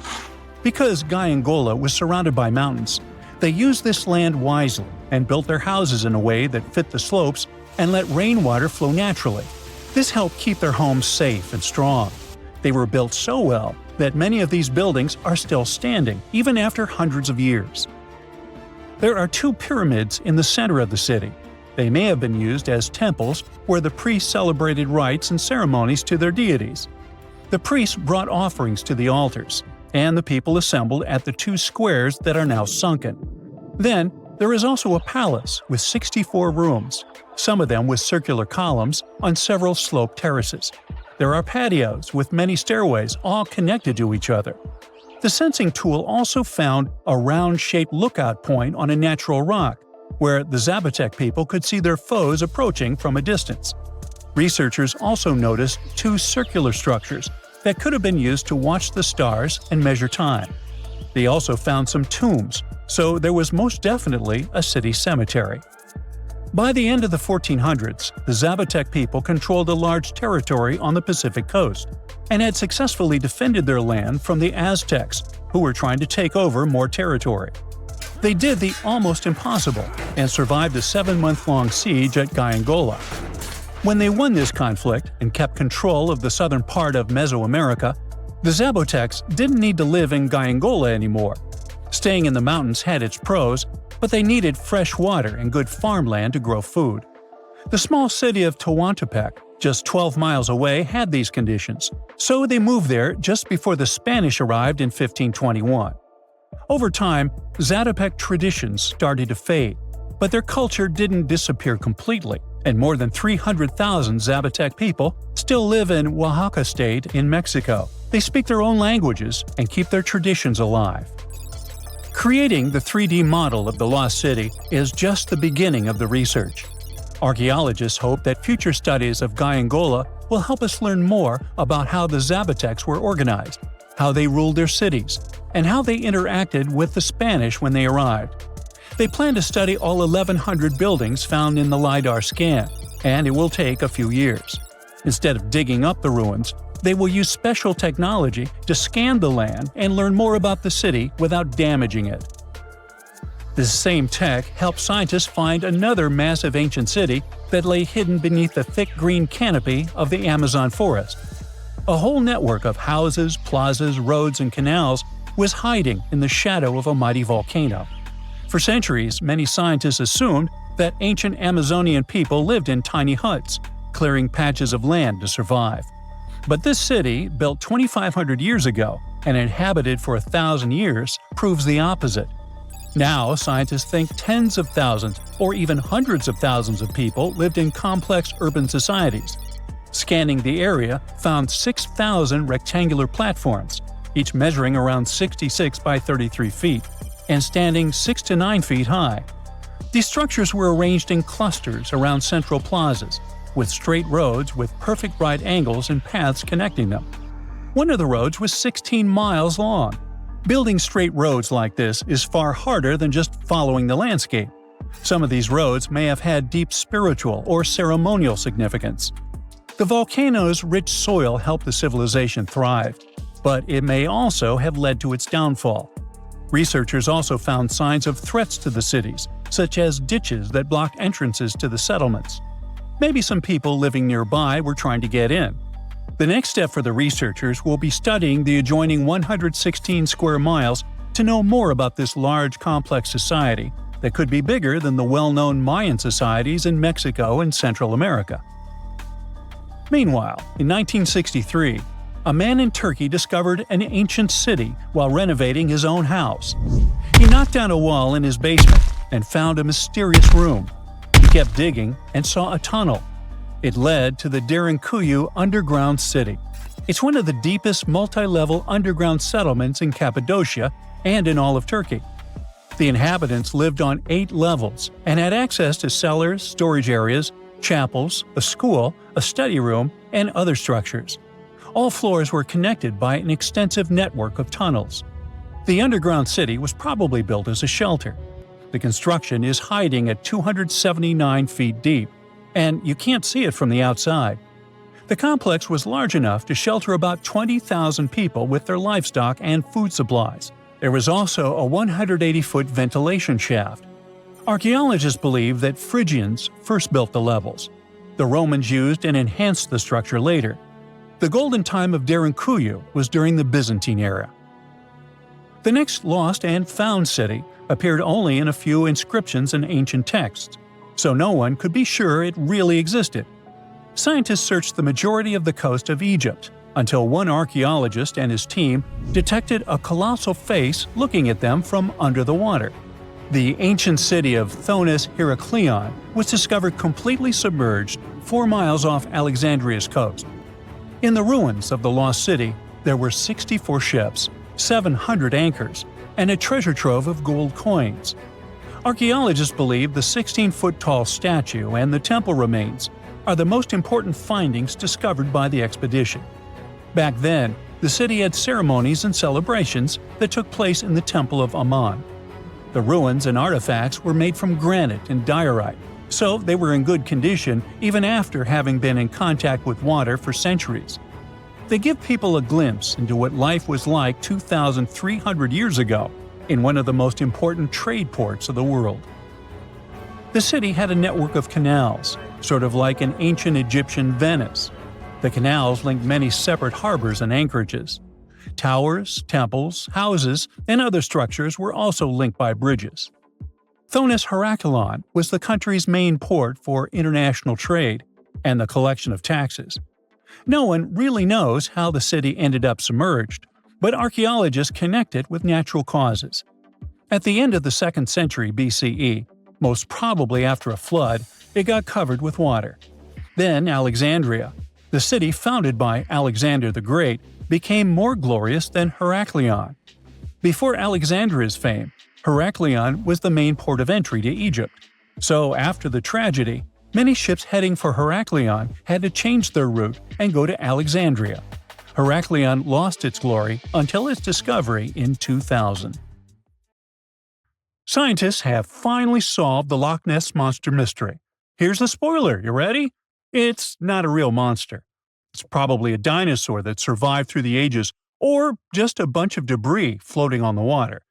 Because Gyangola was surrounded by mountains, they used this land wisely and built their houses in a way that fit the slopes and let rainwater flow naturally. This helped keep their homes safe and strong. They were built so well that many of these buildings are still standing, even after hundreds of years. There are 2 pyramids in the center of the city. They may have been used as temples where the priests celebrated rites and ceremonies to their deities. The priests brought offerings to the altars, and the people assembled at the 2 squares that are now sunken. Then, there is also a palace with 64 rooms, some of them with circular columns on several sloped terraces. There are patios with many stairways all connected to each other. The sensing tool also found a round-shaped lookout point on a natural rock, where the Zapotec people could see their foes approaching from a distance. Researchers also noticed 2 circular structures that could have been used to watch the stars and measure time. They also found some tombs, so there was most definitely a city cemetery. By the end of the 1400s, the Zapotec people controlled a large territory on the Pacific coast and had successfully defended their land from the Aztecs, who were trying to take over more territory. They did the almost impossible and survived a 7-month-long siege at Gyangola. When they won this conflict and kept control of the southern part of Mesoamerica, the Zapotecs didn't need to live in Gyangola anymore. Staying in the mountains had its pros, but they needed fresh water and good farmland to grow food. The small city of Tehuantepec, just 12 miles away, had these conditions, so they moved there just before the Spanish arrived in 1521. Over time, Zapotec traditions started to fade, but their culture didn't disappear completely, and more than 300,000 Zapotec people still live in Oaxaca state in Mexico. They speak their own languages and keep their traditions alive. Creating the 3D model of the lost city is just the beginning of the research. Archaeologists hope that future studies of Gyangola will help us learn more about how the Zapotecs were organized, how they ruled their cities, and how they interacted with the Spanish when they arrived. They plan to study all 1,100 buildings found in the LiDAR scan, and it will take a few years. Instead of digging up the ruins, they will use special technology to scan the land and learn more about the city without damaging it. This same tech helped scientists find another massive ancient city that lay hidden beneath the thick green canopy of the Amazon forest. A whole network of houses, plazas, roads, and canals was hiding in the shadow of a mighty volcano. For centuries, many scientists assumed that ancient Amazonian people lived in tiny huts, clearing patches of land to survive. But this city, built 2,500 years ago and inhabited for 1,000 years, proves the opposite. Now, scientists think tens of thousands or even hundreds of thousands of people lived in complex urban societies. Scanning the area found 6,000 rectangular platforms, each measuring around 66 by 33 feet, and standing 6 to 9 feet high. These structures were arranged in clusters around central plazas, with straight roads with perfect right angles and paths connecting them. One of the roads was 16 miles long. Building straight roads like this is far harder than just following the landscape. Some of these roads may have had deep spiritual or ceremonial significance. The volcano's rich soil helped the civilization thrive, but it may also have led to its downfall. Researchers also found signs of threats to the cities, such as ditches that block entrances to the settlements. Maybe some people living nearby were trying to get in. The next step for the researchers will be studying the adjoining 116 square miles to know more about this large, complex society that could be bigger than the well-known Mayan societies in Mexico and Central America. Meanwhile, in 1963, a man in Turkey discovered an ancient city while renovating his own house. He knocked down a wall in his basement and found a mysterious room. He kept digging and saw a tunnel. It led to the Derinkuyu underground city. It's one of the deepest multi-level underground settlements in Cappadocia and in all of Turkey. The inhabitants lived on 8 levels and had access to cellars, storage areas, chapels, a school, a study room, and other structures. All floors were connected by an extensive network of tunnels. The underground city was probably built as a shelter. The construction is hiding at 279 feet deep, and you can't see it from the outside. The complex was large enough to shelter about 20,000 people with their livestock and food supplies. There was also a 180-foot ventilation shaft. Archaeologists believe that Phrygians first built the levels. The Romans used and enhanced the structure later. The golden time of Derinkuyu was during the Byzantine era. The next lost and found city appeared only in a few inscriptions and ancient texts, so no one could be sure it really existed. Scientists searched the majority of the coast of Egypt, until one archaeologist and his team detected a colossal face looking at them from under the water. The ancient city of Thonis Heraklion was discovered completely submerged 4 miles off Alexandria's coast. In the ruins of the lost city, there were 64 ships, 700 anchors, and a treasure trove of gold coins. Archaeologists believe the 16-foot-tall statue and the temple remains are the most important findings discovered by the expedition. Back then, the city had ceremonies and celebrations that took place in the Temple of Ammon. The ruins and artifacts were made from granite and diorite, so they were in good condition even after having been in contact with water for centuries. They give people a glimpse into what life was like 2,300 years ago in one of the most important trade ports of the world. The city had a network of canals, sort of like an ancient Egyptian Venice. The canals linked many separate harbors and anchorages. Towers, temples, houses, and other structures were also linked by bridges. Thonis Heraklion was the country's main port for international trade and the collection of taxes. No one really knows how the city ended up submerged, but archaeologists connect it with natural causes. At the end of the 2nd century BCE, most probably after a flood, it got covered with water. Then Alexandria, the city founded by Alexander the Great, became more glorious than Heraklion. Before Alexandria's fame, Heraklion was the main port of entry to Egypt. So after the tragedy, many ships heading for Heraklion had to change their route and go to Alexandria. Heraklion lost its glory until its discovery in 2000. Scientists have finally solved the Loch Ness monster mystery. Here's the spoiler, you ready? It's not a real monster. It's probably a dinosaur that survived through the ages, or just a bunch of debris floating on the water.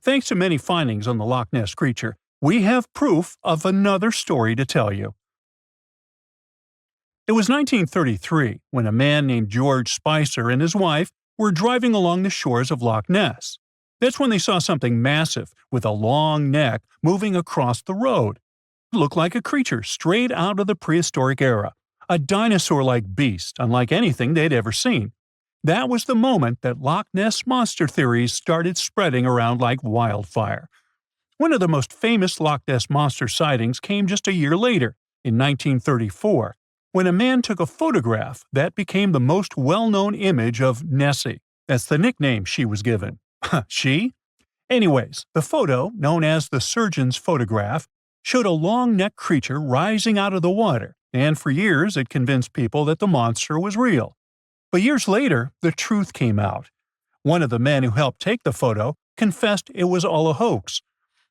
Thanks to many findings on the Loch Ness creature, we have proof of another story to tell you. It was 1933 when a man named George Spicer and his wife were driving along the shores of Loch Ness. That's when they saw something massive with a long neck moving across the road. It looked like a creature straight out of the prehistoric era, a dinosaur-like beast unlike anything they'd ever seen. That was the moment that Loch Ness Monster theories started spreading around like wildfire. One of the most famous Loch Ness Monster sightings came just a year later, in 1934, when a man took a photograph that became the most well-known image of Nessie. That's the nickname she was given. She? Anyways, the photo, known as the surgeon's photograph, showed a long-necked creature rising out of the water, and for years it convinced people that the monster was real. But years later, the truth came out. One of the men who helped take the photo confessed it was all a hoax.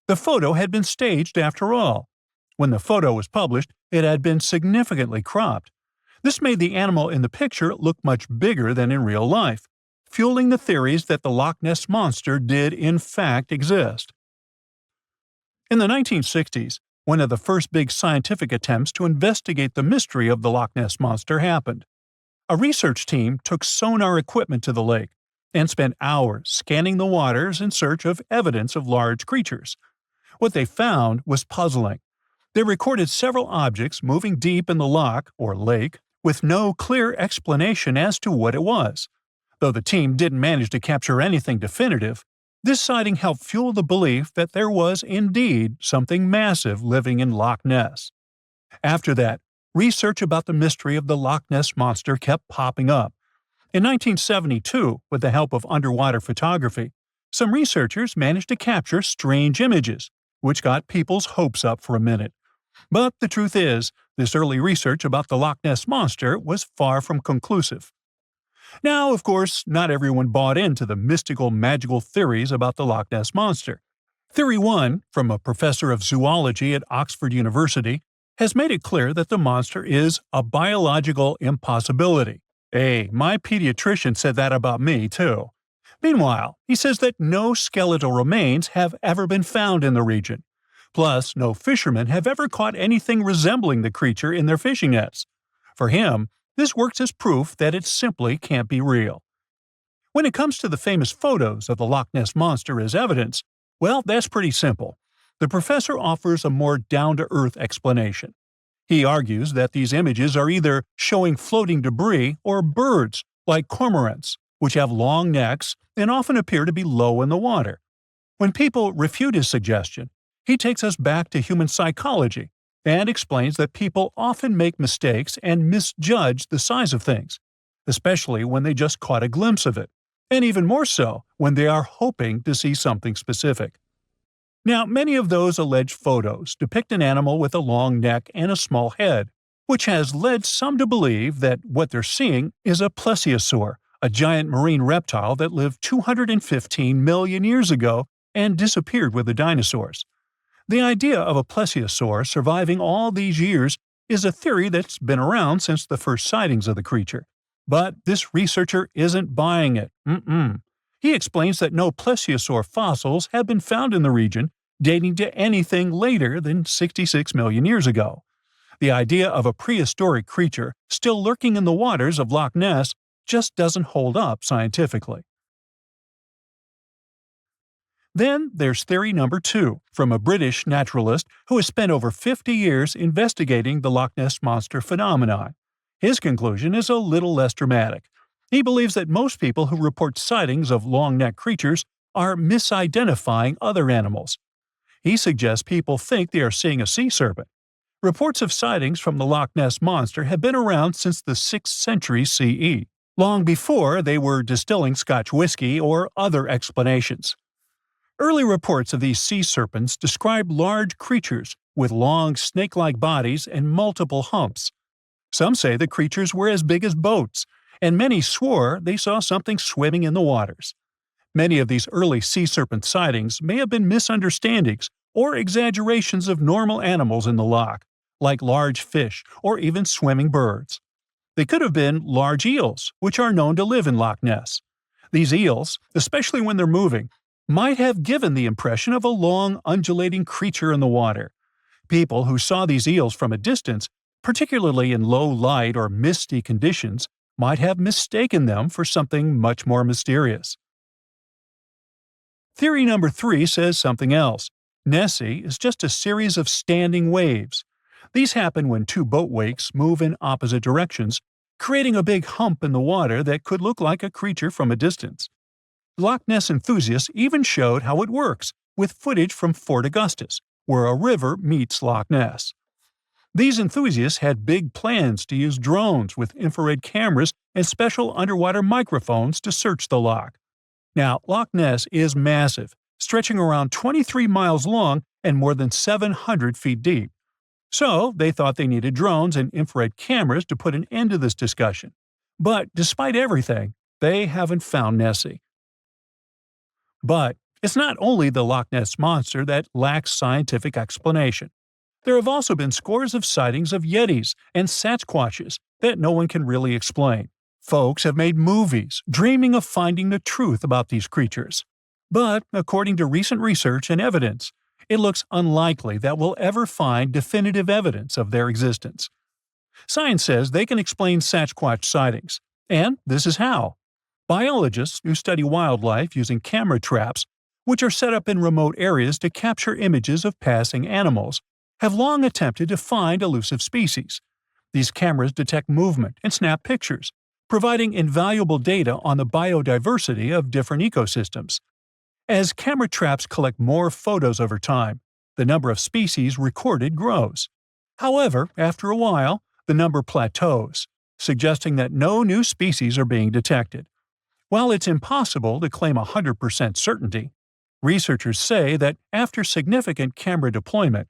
The photo had been staged after all. When the photo was published, it had been significantly cropped. This made the animal in the picture look much bigger than in real life, fueling the theories that the Loch Ness Monster did in fact exist. In the 1960s, one of the first big scientific attempts to investigate the mystery of the Loch Ness Monster happened. A research team took sonar equipment to the lake and spent hours scanning the waters in search of evidence of large creatures. What they found was puzzling. They recorded several objects moving deep in the loch, or lake, with no clear explanation as to what it was. Though the team didn't manage to capture anything definitive, this sighting helped fuel the belief that there was indeed something massive living in Loch Ness. After that, research about the mystery of the Loch Ness Monster kept popping up. In 1972, with the help of underwater photography, some researchers managed to capture strange images, which got people's hopes up for a minute. But the truth is, this early research about the Loch Ness Monster was far from conclusive. Now, of course, not everyone bought into the mystical, magical theories about the Loch Ness Monster. Theory 1, from a professor of zoology at Oxford University, has made it clear that the monster is a biological impossibility. Hey, my pediatrician said that about me, too. Meanwhile, he says that no skeletal remains have ever been found in the region. Plus, no fishermen have ever caught anything resembling the creature in their fishing nets. For him, this works as proof that it simply can't be real. When it comes to the famous photos of the Loch Ness Monster as evidence, well, that's pretty simple. The professor offers a more down-to-earth explanation. He argues that these images are either showing floating debris or birds, like cormorants, which have long necks and often appear to be low in the water. When people refute his suggestion, he takes us back to human psychology and explains that people often make mistakes and misjudge the size of things, especially when they just caught a glimpse of it, and even more so when they are hoping to see something specific. Now, many of those alleged photos depict an animal with a long neck and a small head, which has led some to believe that what they're seeing is a plesiosaur, a giant marine reptile that lived 215 million years ago and disappeared with the dinosaurs. The idea of a plesiosaur surviving all these years is a theory that's been around since the first sightings of the creature. But this researcher isn't buying it. He explains that no plesiosaur fossils have been found in the region dating to anything later than 66 million years ago. The idea of a prehistoric creature still lurking in the waters of Loch Ness just doesn't hold up scientifically. Then there's theory number 2, from a British naturalist who has spent over 50 years investigating the Loch Ness Monster phenomenon. His conclusion is a little less dramatic. He believes that most people who report sightings of long-necked creatures are misidentifying other animals. He suggests people think they are seeing a sea serpent. Reports of sightings from the Loch Ness Monster have been around since the 6th century CE, long before they were distilling Scotch whiskey or other explanations. Early reports of these sea serpents describe large creatures with long snake-like bodies and multiple humps. Some say the creatures were as big as boats, and many swore they saw something swimming in the waters. Many of these early sea serpent sightings may have been misunderstandings or exaggerations of normal animals in the loch, like large fish or even swimming birds. They could have been large eels, which are known to live in Loch Ness. These eels, especially when they're moving, might have given the impression of a long, undulating creature in the water. People who saw these eels from a distance, particularly in low light or misty conditions, might have mistaken them for something much more mysterious. Theory number 3 says something else. Nessie is just a series of standing waves. These happen when two boat wakes move in opposite directions, creating a big hump in the water that could look like a creature from a distance. Loch Ness enthusiasts even showed how it works, with footage from Fort Augustus, where a river meets Loch Ness. These enthusiasts had big plans to use drones with infrared cameras and special underwater microphones to search the loch. Now, Loch Ness is massive, stretching around 23 miles long and more than 700 feet deep. So, they thought they needed drones and infrared cameras to put an end to this discussion. But despite everything, they haven't found Nessie. But it's not only the Loch Ness Monster that lacks scientific explanation. There have also been scores of sightings of Yetis and Sasquatches that no one can really explain. Folks have made movies, dreaming of finding the truth about these creatures. But, according to recent research and evidence, it looks unlikely that we'll ever find definitive evidence of their existence. Science says they can explain Sasquatch sightings, and this is how. Biologists who study wildlife using camera traps, which are set up in remote areas to capture images of passing animals, have long attempted to find elusive species. These cameras detect movement and snap pictures, providing invaluable data on the biodiversity of different ecosystems. As camera traps collect more photos over time, the number of species recorded grows. However, after a while, the number plateaus, suggesting that no new species are being detected. While it's impossible to claim 100% certainty, researchers say that after significant camera deployment,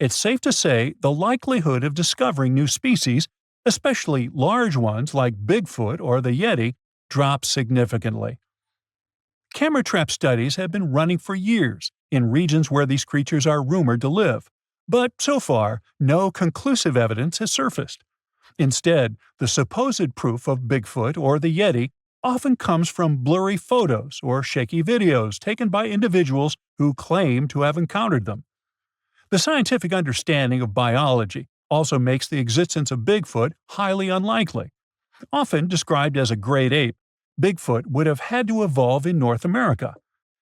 it's safe to say the likelihood of discovering new species, especially large ones like Bigfoot or the Yeti, drops significantly. Camera trap studies have been running for years in regions where these creatures are rumored to live, but so far, no conclusive evidence has surfaced. Instead, the supposed proof of Bigfoot or the Yeti often comes from blurry photos or shaky videos taken by individuals who claim to have encountered them. The scientific understanding of biology also makes the existence of Bigfoot highly unlikely. Often described as a great ape, Bigfoot would have had to evolve in North America.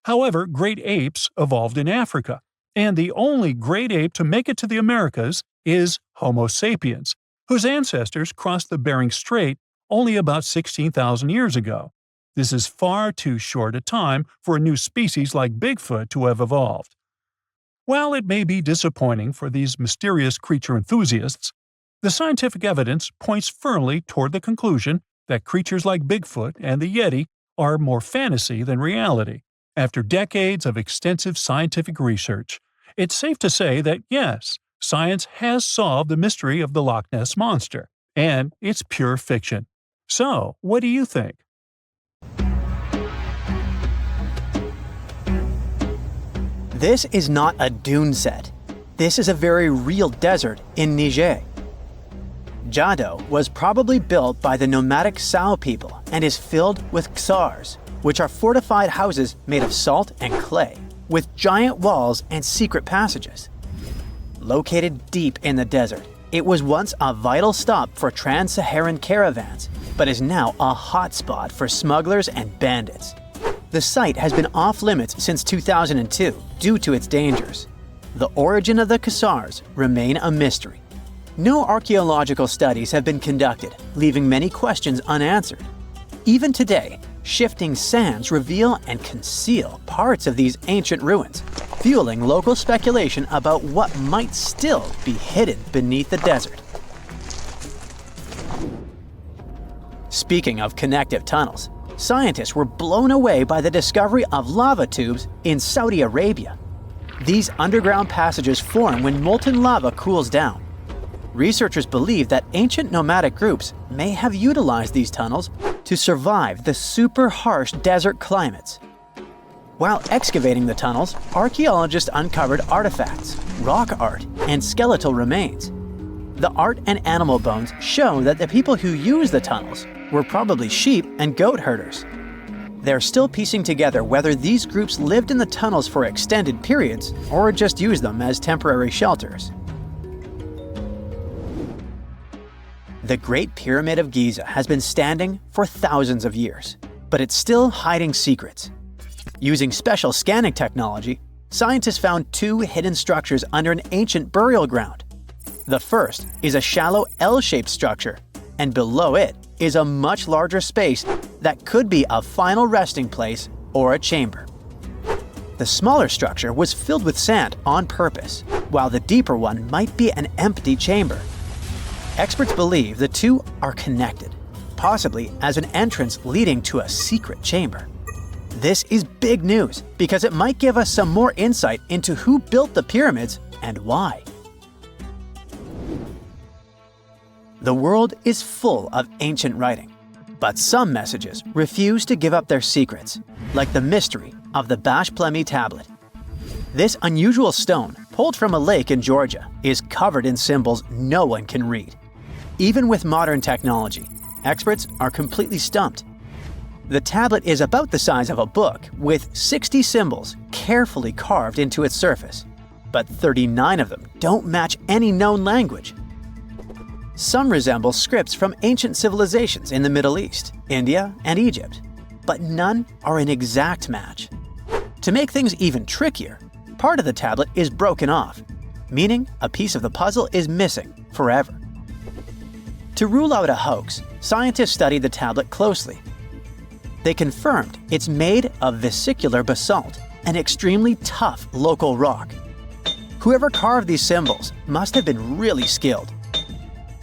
However, great apes evolved in Africa, and the only great ape to make it to the Americas is Homo sapiens, whose ancestors crossed the Bering Strait only about 16,000 years ago. This is far too short a time for a new species like Bigfoot to have evolved. While it may be disappointing for these mysterious creature enthusiasts, the scientific evidence points firmly toward the conclusion that creatures like Bigfoot and the Yeti are more fantasy than reality. After decades of extensive scientific research, it's safe to say that yes, science has solved the mystery of the Loch Ness Monster, and it's pure fiction. So, what do you think? This is not a dune set. This is a very real desert in Niger. Jado was probably built by the nomadic Sao people and is filled with ksars, which are fortified houses made of salt and clay, with giant walls and secret passages. Located deep in the desert, it was once a vital stop for trans-Saharan caravans, but is now a hotspot for smugglers and bandits. The site has been off-limits since 2002 due to its dangers. The origin of the ksars remain a mystery. No archaeological studies have been conducted, leaving many questions unanswered. Even today, shifting sands reveal and conceal parts of these ancient ruins, fueling local speculation about what might still be hidden beneath the desert. Speaking of connective tunnels, scientists were blown away by the discovery of lava tubes in Saudi Arabia. These underground passages form when molten lava cools down. Researchers believe that ancient nomadic groups may have utilized these tunnels to survive the super harsh desert climates. While excavating the tunnels, archaeologists uncovered artifacts, rock art, and skeletal remains. The art and animal bones show that the people who used the tunnels were probably sheep and goat herders. They're still piecing together whether these groups lived in the tunnels for extended periods or just used them as temporary shelters. The Great Pyramid of Giza has been standing for thousands of years, but it's still hiding secrets. Using special scanning technology, scientists found two hidden structures under an ancient burial ground. The first is a shallow L-shaped structure, and below it is a much larger space that could be a final resting place or a chamber. The smaller structure was filled with sand on purpose, while the deeper one might be an empty chamber. Experts believe the two are connected, possibly as an entrance leading to a secret chamber. This is big news because it might give us some more insight into who built the pyramids and why. The world is full of ancient writing, but some messages refuse to give up their secrets, like the mystery of the Bashplemi tablet. This unusual stone, pulled from a lake in Georgia, is covered in symbols no one can read. Even with modern technology, experts are completely stumped. The tablet is about the size of a book, with 60 symbols carefully carved into its surface, but 39 of them don't match any known language. Some resemble scripts from ancient civilizations in the Middle East, India, and Egypt, but none are an exact match. To make things even trickier, part of the tablet is broken off, meaning a piece of the puzzle is missing forever. To rule out a hoax, scientists studied the tablet closely. They confirmed it's made of vesicular basalt, an extremely tough local rock. Whoever carved these symbols must have been really skilled.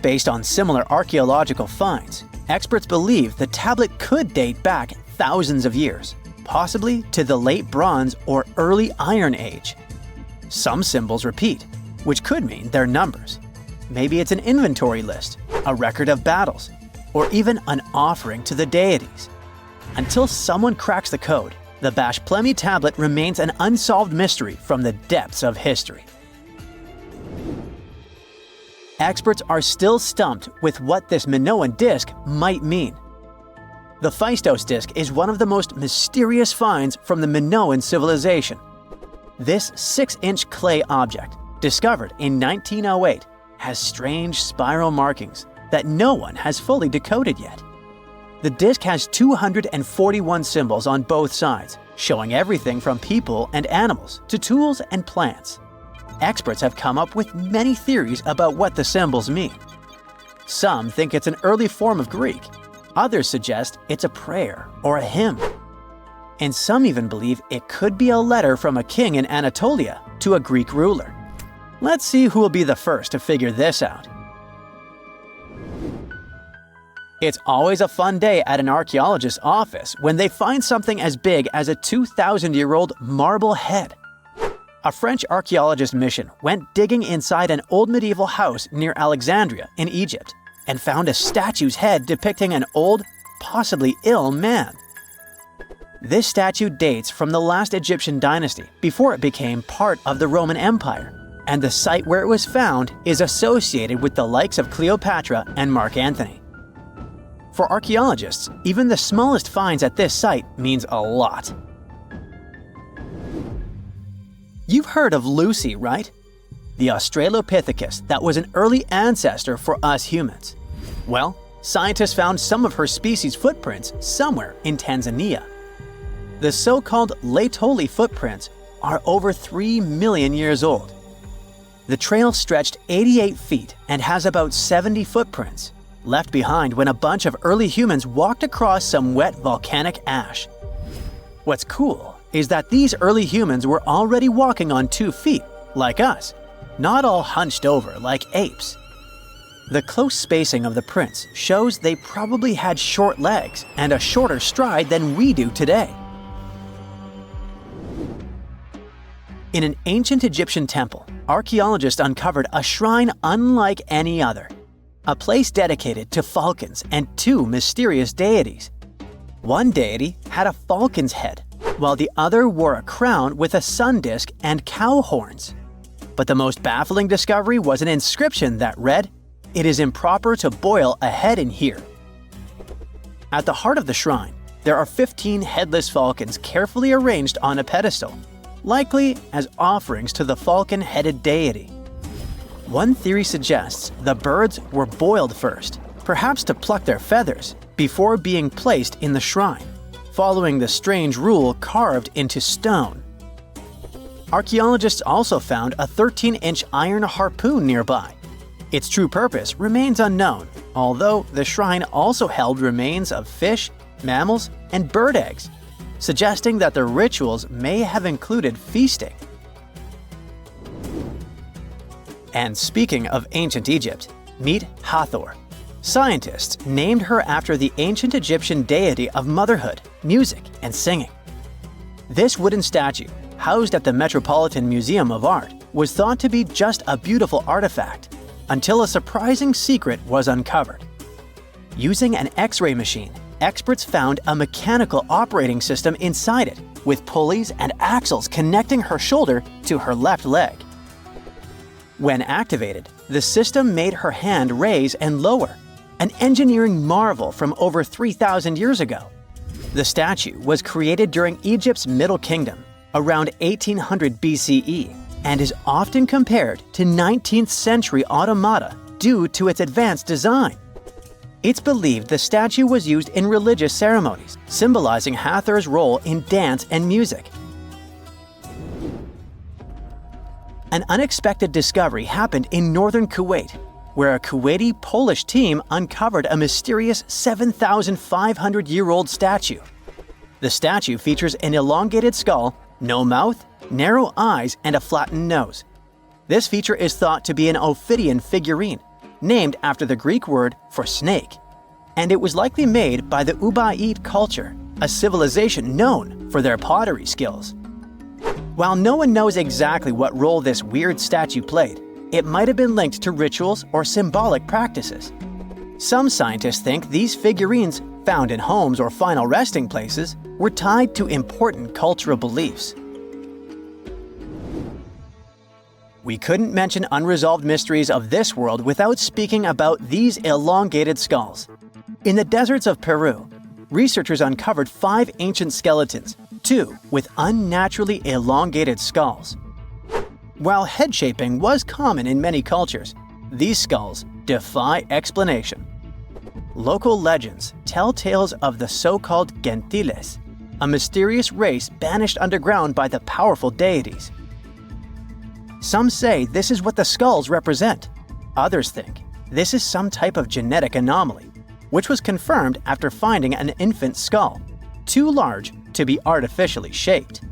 Based on similar archaeological finds, experts believe the tablet could date back thousands of years, possibly to the late Bronze or early Iron Age. Some symbols repeat, which could mean they're numbers. Maybe it's an inventory list, a record of battles, or even an offering to the deities. Until someone cracks the code, the Bashplemi tablet remains an unsolved mystery from the depths of history. Experts are still stumped with what this Minoan disk might mean. The Phaistos disk is one of the most mysterious finds from the Minoan civilization. This 6-inch clay object, discovered in 1908, has strange spiral markings that no one has fully decoded yet. The disk has 241 symbols on both sides, showing everything from people and animals to tools and plants. Experts have come up with many theories about what the symbols mean. Some think it's an early form of Greek. Others suggest it's a prayer or a hymn. And some even believe it could be a letter from a king in Anatolia to a Greek ruler. Let's see who will be the first to figure this out. It's always a fun day at an archaeologist's office when they find something as big as a 2,000-year-old marble head. A French archaeologist mission went digging inside an old medieval house near Alexandria in Egypt and found a statue's head depicting an old, possibly ill man. This statue dates from the last Egyptian dynasty before it became part of the Roman Empire, and the site where it was found is associated with the likes of Cleopatra and Mark Antony. For archaeologists, even the smallest finds at this site means a lot. You've heard of Lucy, right? The Australopithecus that was an early ancestor for us humans. Well, scientists found some of her species' footprints somewhere in Tanzania. The so-called Laetoli footprints are over 3 million years old. The trail stretched 88 feet and has about 70 footprints, left behind when a bunch of early humans walked across some wet volcanic ash. What's cool is that these early humans were already walking on 2 feet, like us, not all hunched over like apes. The close spacing of the prints shows they probably had short legs and a shorter stride than we do today. In an ancient Egyptian temple, archaeologists uncovered a shrine unlike any other, a place dedicated to falcons and 2 mysterious deities. One deity had a falcon's head, while the other wore a crown with a sun disk and cow horns. But the most baffling discovery was an inscription that read, "It is improper to boil a head in here." At the heart of the shrine, there are 15 headless falcons carefully arranged on a pedestal, likely as offerings to the falcon-headed deity. One theory suggests the birds were boiled first, perhaps to pluck their feathers, before being placed in the shrine, following the strange rule carved into stone. Archaeologists also found a 13-inch iron harpoon nearby, Its true purpose remains unknown, although the shrine also held remains of fish, mammals, and bird eggs, suggesting that the rituals may have included feasting. And speaking of ancient Egypt, meet Hathor. Scientists named her after the ancient Egyptian deity of motherhood, music, and singing. This wooden statue, housed at the Metropolitan Museum of Art, was thought to be just a beautiful artifact, until a surprising secret was uncovered. Using an X-ray machine, experts found a mechanical operating system inside it, with pulleys and axles connecting her shoulder to her left leg. When activated, the system made her hand raise and lower, an engineering marvel from over 3,000 years ago. The statue was created during Egypt's Middle Kingdom, around 1800 BCE, and is often compared to 19th century automata due to its advanced design. It's believed the statue was used in religious ceremonies, symbolizing Hathor's role in dance and music. An unexpected discovery happened in northern Kuwait, where a Kuwaiti Polish team uncovered a mysterious 7,500-year-old statue. The statue features an elongated skull, no mouth, narrow eyes, and a flattened nose. This feature is thought to be an Ophidian figurine, named after the Greek word for snake, and it was likely made by the Ubaid culture, a civilization known for their pottery skills. While no one knows exactly what role this weird statue played, it might have been linked to rituals or symbolic practices. Some scientists think these figurines, found in homes or final resting places, were tied to important cultural beliefs. We couldn't mention unresolved mysteries of this world without speaking about these elongated skulls. In the deserts of Peru, researchers uncovered 5 ancient skeletons, 2 with unnaturally elongated skulls. While head shaping was common in many cultures, these skulls defy explanation. Local legends tell tales of the so-called Gentiles, a mysterious race banished underground by the powerful deities. Some say this is what the skulls represent. Others think this is some type of genetic anomaly, which was confirmed after finding an infant skull, too large to be artificially shaped.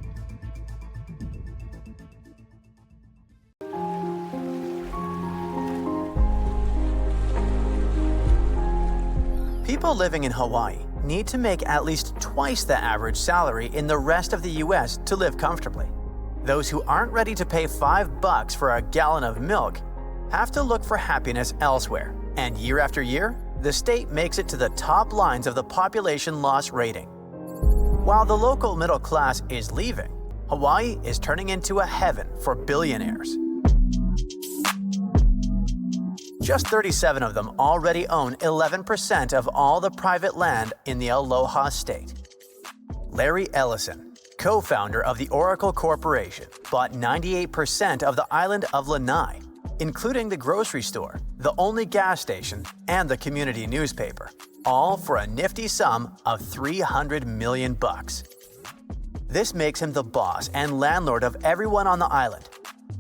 People living in Hawaii need to make at least twice the average salary in the rest of the US to live comfortably. Those who aren't ready to pay $5 for a gallon of milk have to look for happiness elsewhere. And year after year, the state makes it to the top lines of the population loss rating. While the local middle class is leaving, Hawaii is turning into a heaven for billionaires. Just 37 of them already own 11% of all the private land in the Aloha state. Larry Ellison, co-founder of the Oracle Corporation, bought 98% of the island of Lanai, including the grocery store, the only gas station, and the community newspaper, all for a nifty sum of $300 million. This makes him the boss and landlord of everyone on the island.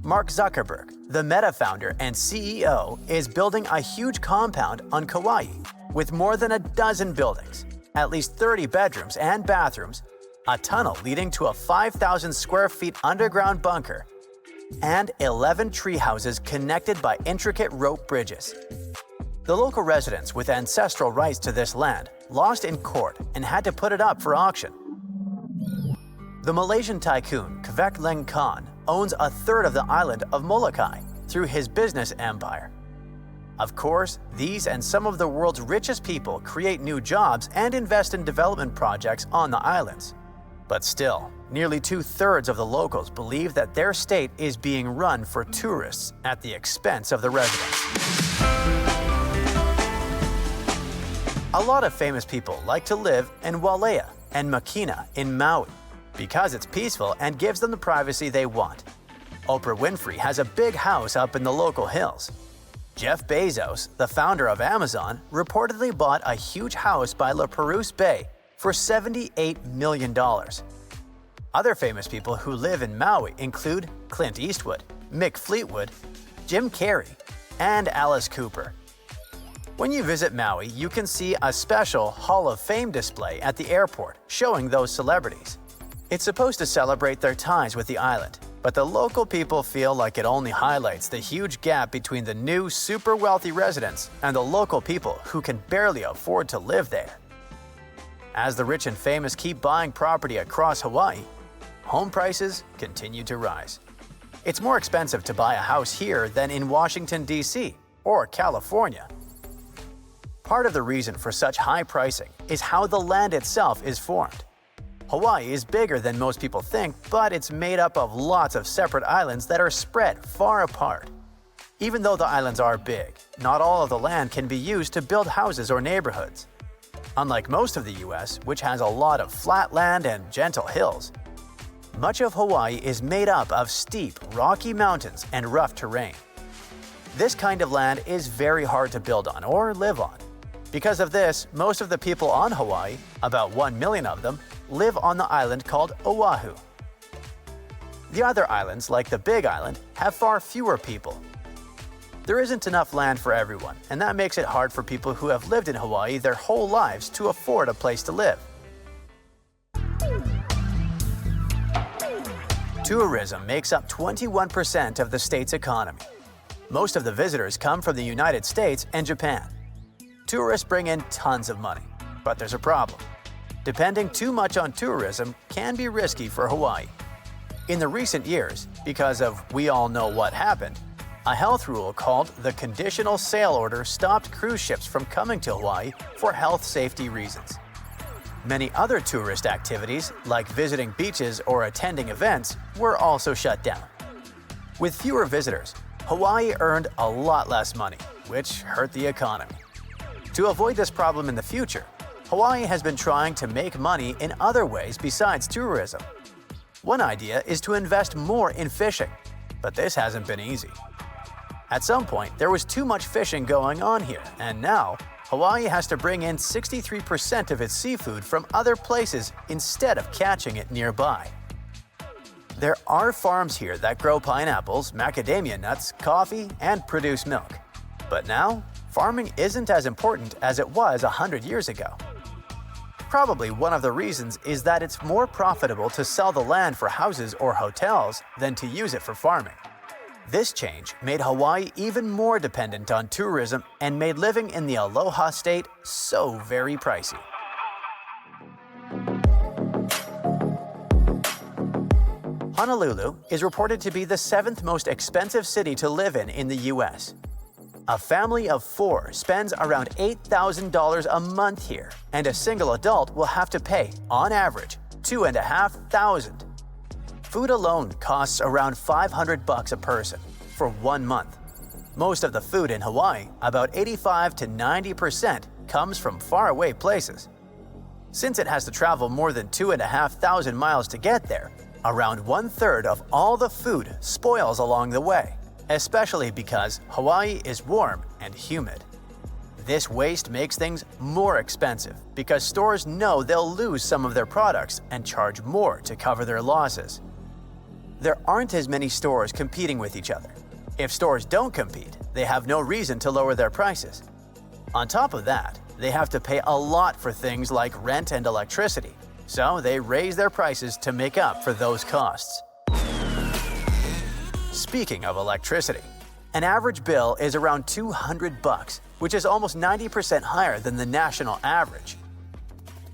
Mark Zuckerberg, the Meta founder and CEO, is building a huge compound on Kauai with more than a dozen buildings, at least 30 bedrooms and bathrooms, a tunnel leading to a 5,000 square feet underground bunker, and 11 tree houses connected by intricate rope bridges. The local residents with ancestral rights to this land lost in court and had to put it up for auction. The Malaysian tycoon Kvek Leng Khan owns a third of the island of Molokai through his business empire. Of course, these and some of the world's richest people create new jobs and invest in development projects on the islands. But still, nearly 2/3 of the locals believe that their state is being run for tourists at the expense of the residents. A lot of famous people like to live in Wailea and Makina in Maui because it's peaceful and gives them the privacy they want. Oprah Winfrey has a big house up in the local hills. Jeff Bezos, the founder of Amazon, reportedly bought a huge house by La Perouse Bay for $78 million. Other famous people who live in Maui include Clint Eastwood, Mick Fleetwood, Jim Carrey, and Alice Cooper. When you visit Maui, you can see a special Hall of Fame display at the airport showing those celebrities. It's supposed to celebrate their ties with the island, but the local people feel like it only highlights the huge gap between the new super wealthy residents and the local people who can barely afford to live there. As the rich and famous keep buying property across Hawaii, home prices continue to rise. It's more expensive to buy a house here than in Washington, D.C. or California. Part of the reason for such high pricing is how the land itself is formed. Hawaii is bigger than most people think, but it's made up of lots of separate islands that are spread far apart. Even though the islands are big, not all of the land can be used to build houses or neighborhoods. Unlike most of the US, which has a lot of flat land and gentle hills, much of Hawaii is made up of steep, rocky mountains and rough terrain. This kind of land is very hard to build on or live on. Because of this, most of the people on Hawaii, about 1 million of them, live on the island called Oahu. The other islands, like the Big Island, have far fewer people. There isn't enough land for everyone, and that makes it hard for people who have lived in Hawaii their whole lives to afford a place to live. Tourism makes up 21% of the state's economy. Most of the visitors come from the United States and Japan. Tourists bring in tons of money, but there's a problem. Depending too much on tourism can be risky for Hawaii. In the recent years, because of we all know what happened, a health rule called the Conditional Sail Order stopped cruise ships from coming to Hawaii for health safety reasons. Many other tourist activities, like visiting beaches or attending events, were also shut down. With fewer visitors, Hawaii earned a lot less money, which hurt the economy. To avoid this problem in the future, Hawaii has been trying to make money in other ways besides tourism. One idea is to invest more in fishing, but this hasn't been easy. At some point, there was too much fishing going on here, and now Hawaii has to bring in 63% of its seafood from other places instead of catching it nearby. There are farms here that grow pineapples, macadamia nuts, coffee, and produce milk. But now, farming isn't as important as it was 100 years ago. Probably one of the reasons is that it's more profitable to sell the land for houses or hotels than to use it for farming. This change made Hawaii even more dependent on tourism and made living in the Aloha State so very pricey. Honolulu is reported to be the 7th most expensive city to live in the US. A family of 4 spends around $8,000 a month here, and a single adult will have to pay, on average, $2,500. Food alone costs around $500 a person for 1 month. Most of the food in Hawaii, about 85 to 90%, comes from faraway places. Since it has to travel more than 2,500 miles to get there, around 1/3 of all the food spoils along the way, especially because Hawaii is warm and humid. This waste makes things more expensive because stores know they'll lose some of their products and charge more to cover their losses. There aren't as many stores competing with each other. If stores don't compete, they have no reason to lower their prices. On top of that, they have to pay a lot for things like rent and electricity, so they raise their prices to make up for those costs. Speaking of electricity, an average bill is around $200, which is almost 90% higher than the national average.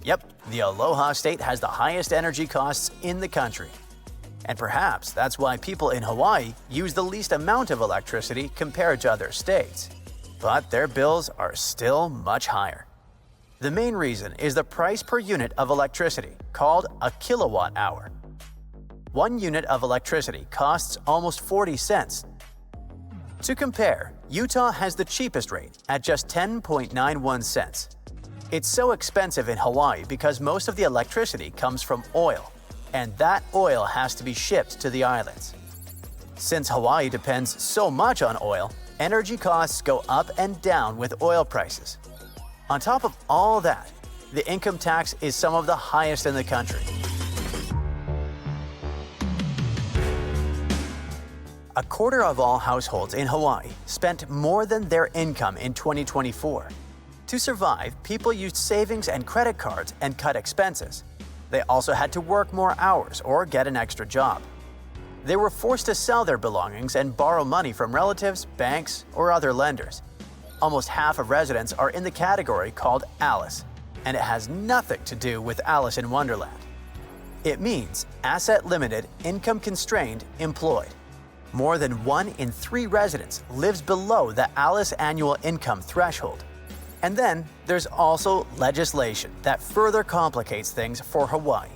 Yep, the Aloha State has the highest energy costs in the country. And perhaps that's why people in Hawaii use the least amount of electricity compared to other states. But their bills are still much higher. The main reason is the price per unit of electricity, called a kilowatt hour. 1 unit of electricity costs almost 40 cents. To compare, Utah has the cheapest rate at just 10.91 cents. It's so expensive in Hawaii because most of the electricity comes from oil, and that oil has to be shipped to the islands. Since Hawaii depends so much on oil, energy costs go up and down with oil prices. On top of all that, the income tax is some of the highest in the country. a quarter of all households in Hawaii spent more than their income in 2024. To survive, people used savings and credit cards and cut expenses. They also had to work more hours or get an extra job. They were forced to sell their belongings and borrow money from relatives, banks, or other lenders. Almost half of residents are in the category called Alice, and it has nothing to do with Alice in Wonderland. It means asset-limited, income-constrained, employed. More than 1 in 3 residents lives below the Alice annual income threshold. And then there's also legislation that further complicates things for Hawaii.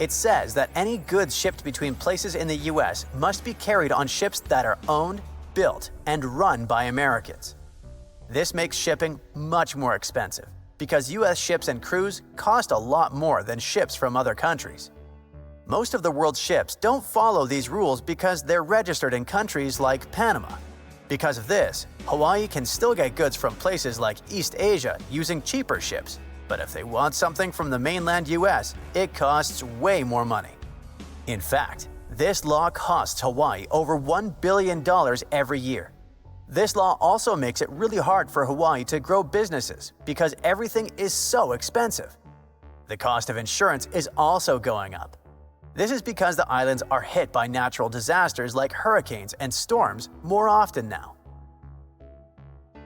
It says that any goods shipped between places in the US must be carried on ships that are owned, built, and run by Americans. This makes shipping much more expensive because US ships and crews cost a lot more than ships from other countries. Most of the world's ships don't follow these rules because they're registered in countries like Panama. Because of this, Hawaii can still get goods from places like East Asia using cheaper ships, but if they want something from the mainland US, it costs way more money. In fact, this law costs Hawaii over $1 billion every year. This law also makes it really hard for Hawaii to grow businesses because everything is so expensive. The cost of insurance is also going up. This is because the islands are hit by natural disasters like hurricanes and storms more often now.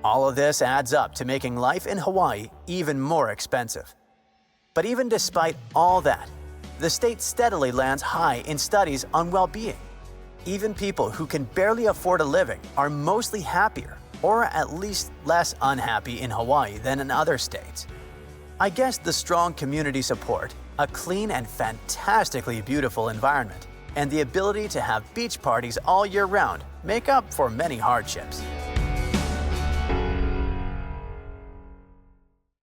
All of this adds up to making life in Hawaii even more expensive. But even despite all that, the state steadily lands high in studies on well-being. Even people who can barely afford a living are mostly happier, or at least less unhappy in Hawaii than in other states. I guess the strong community support, a clean and fantastically beautiful environment, and the ability to have beach parties all year round make up for many hardships.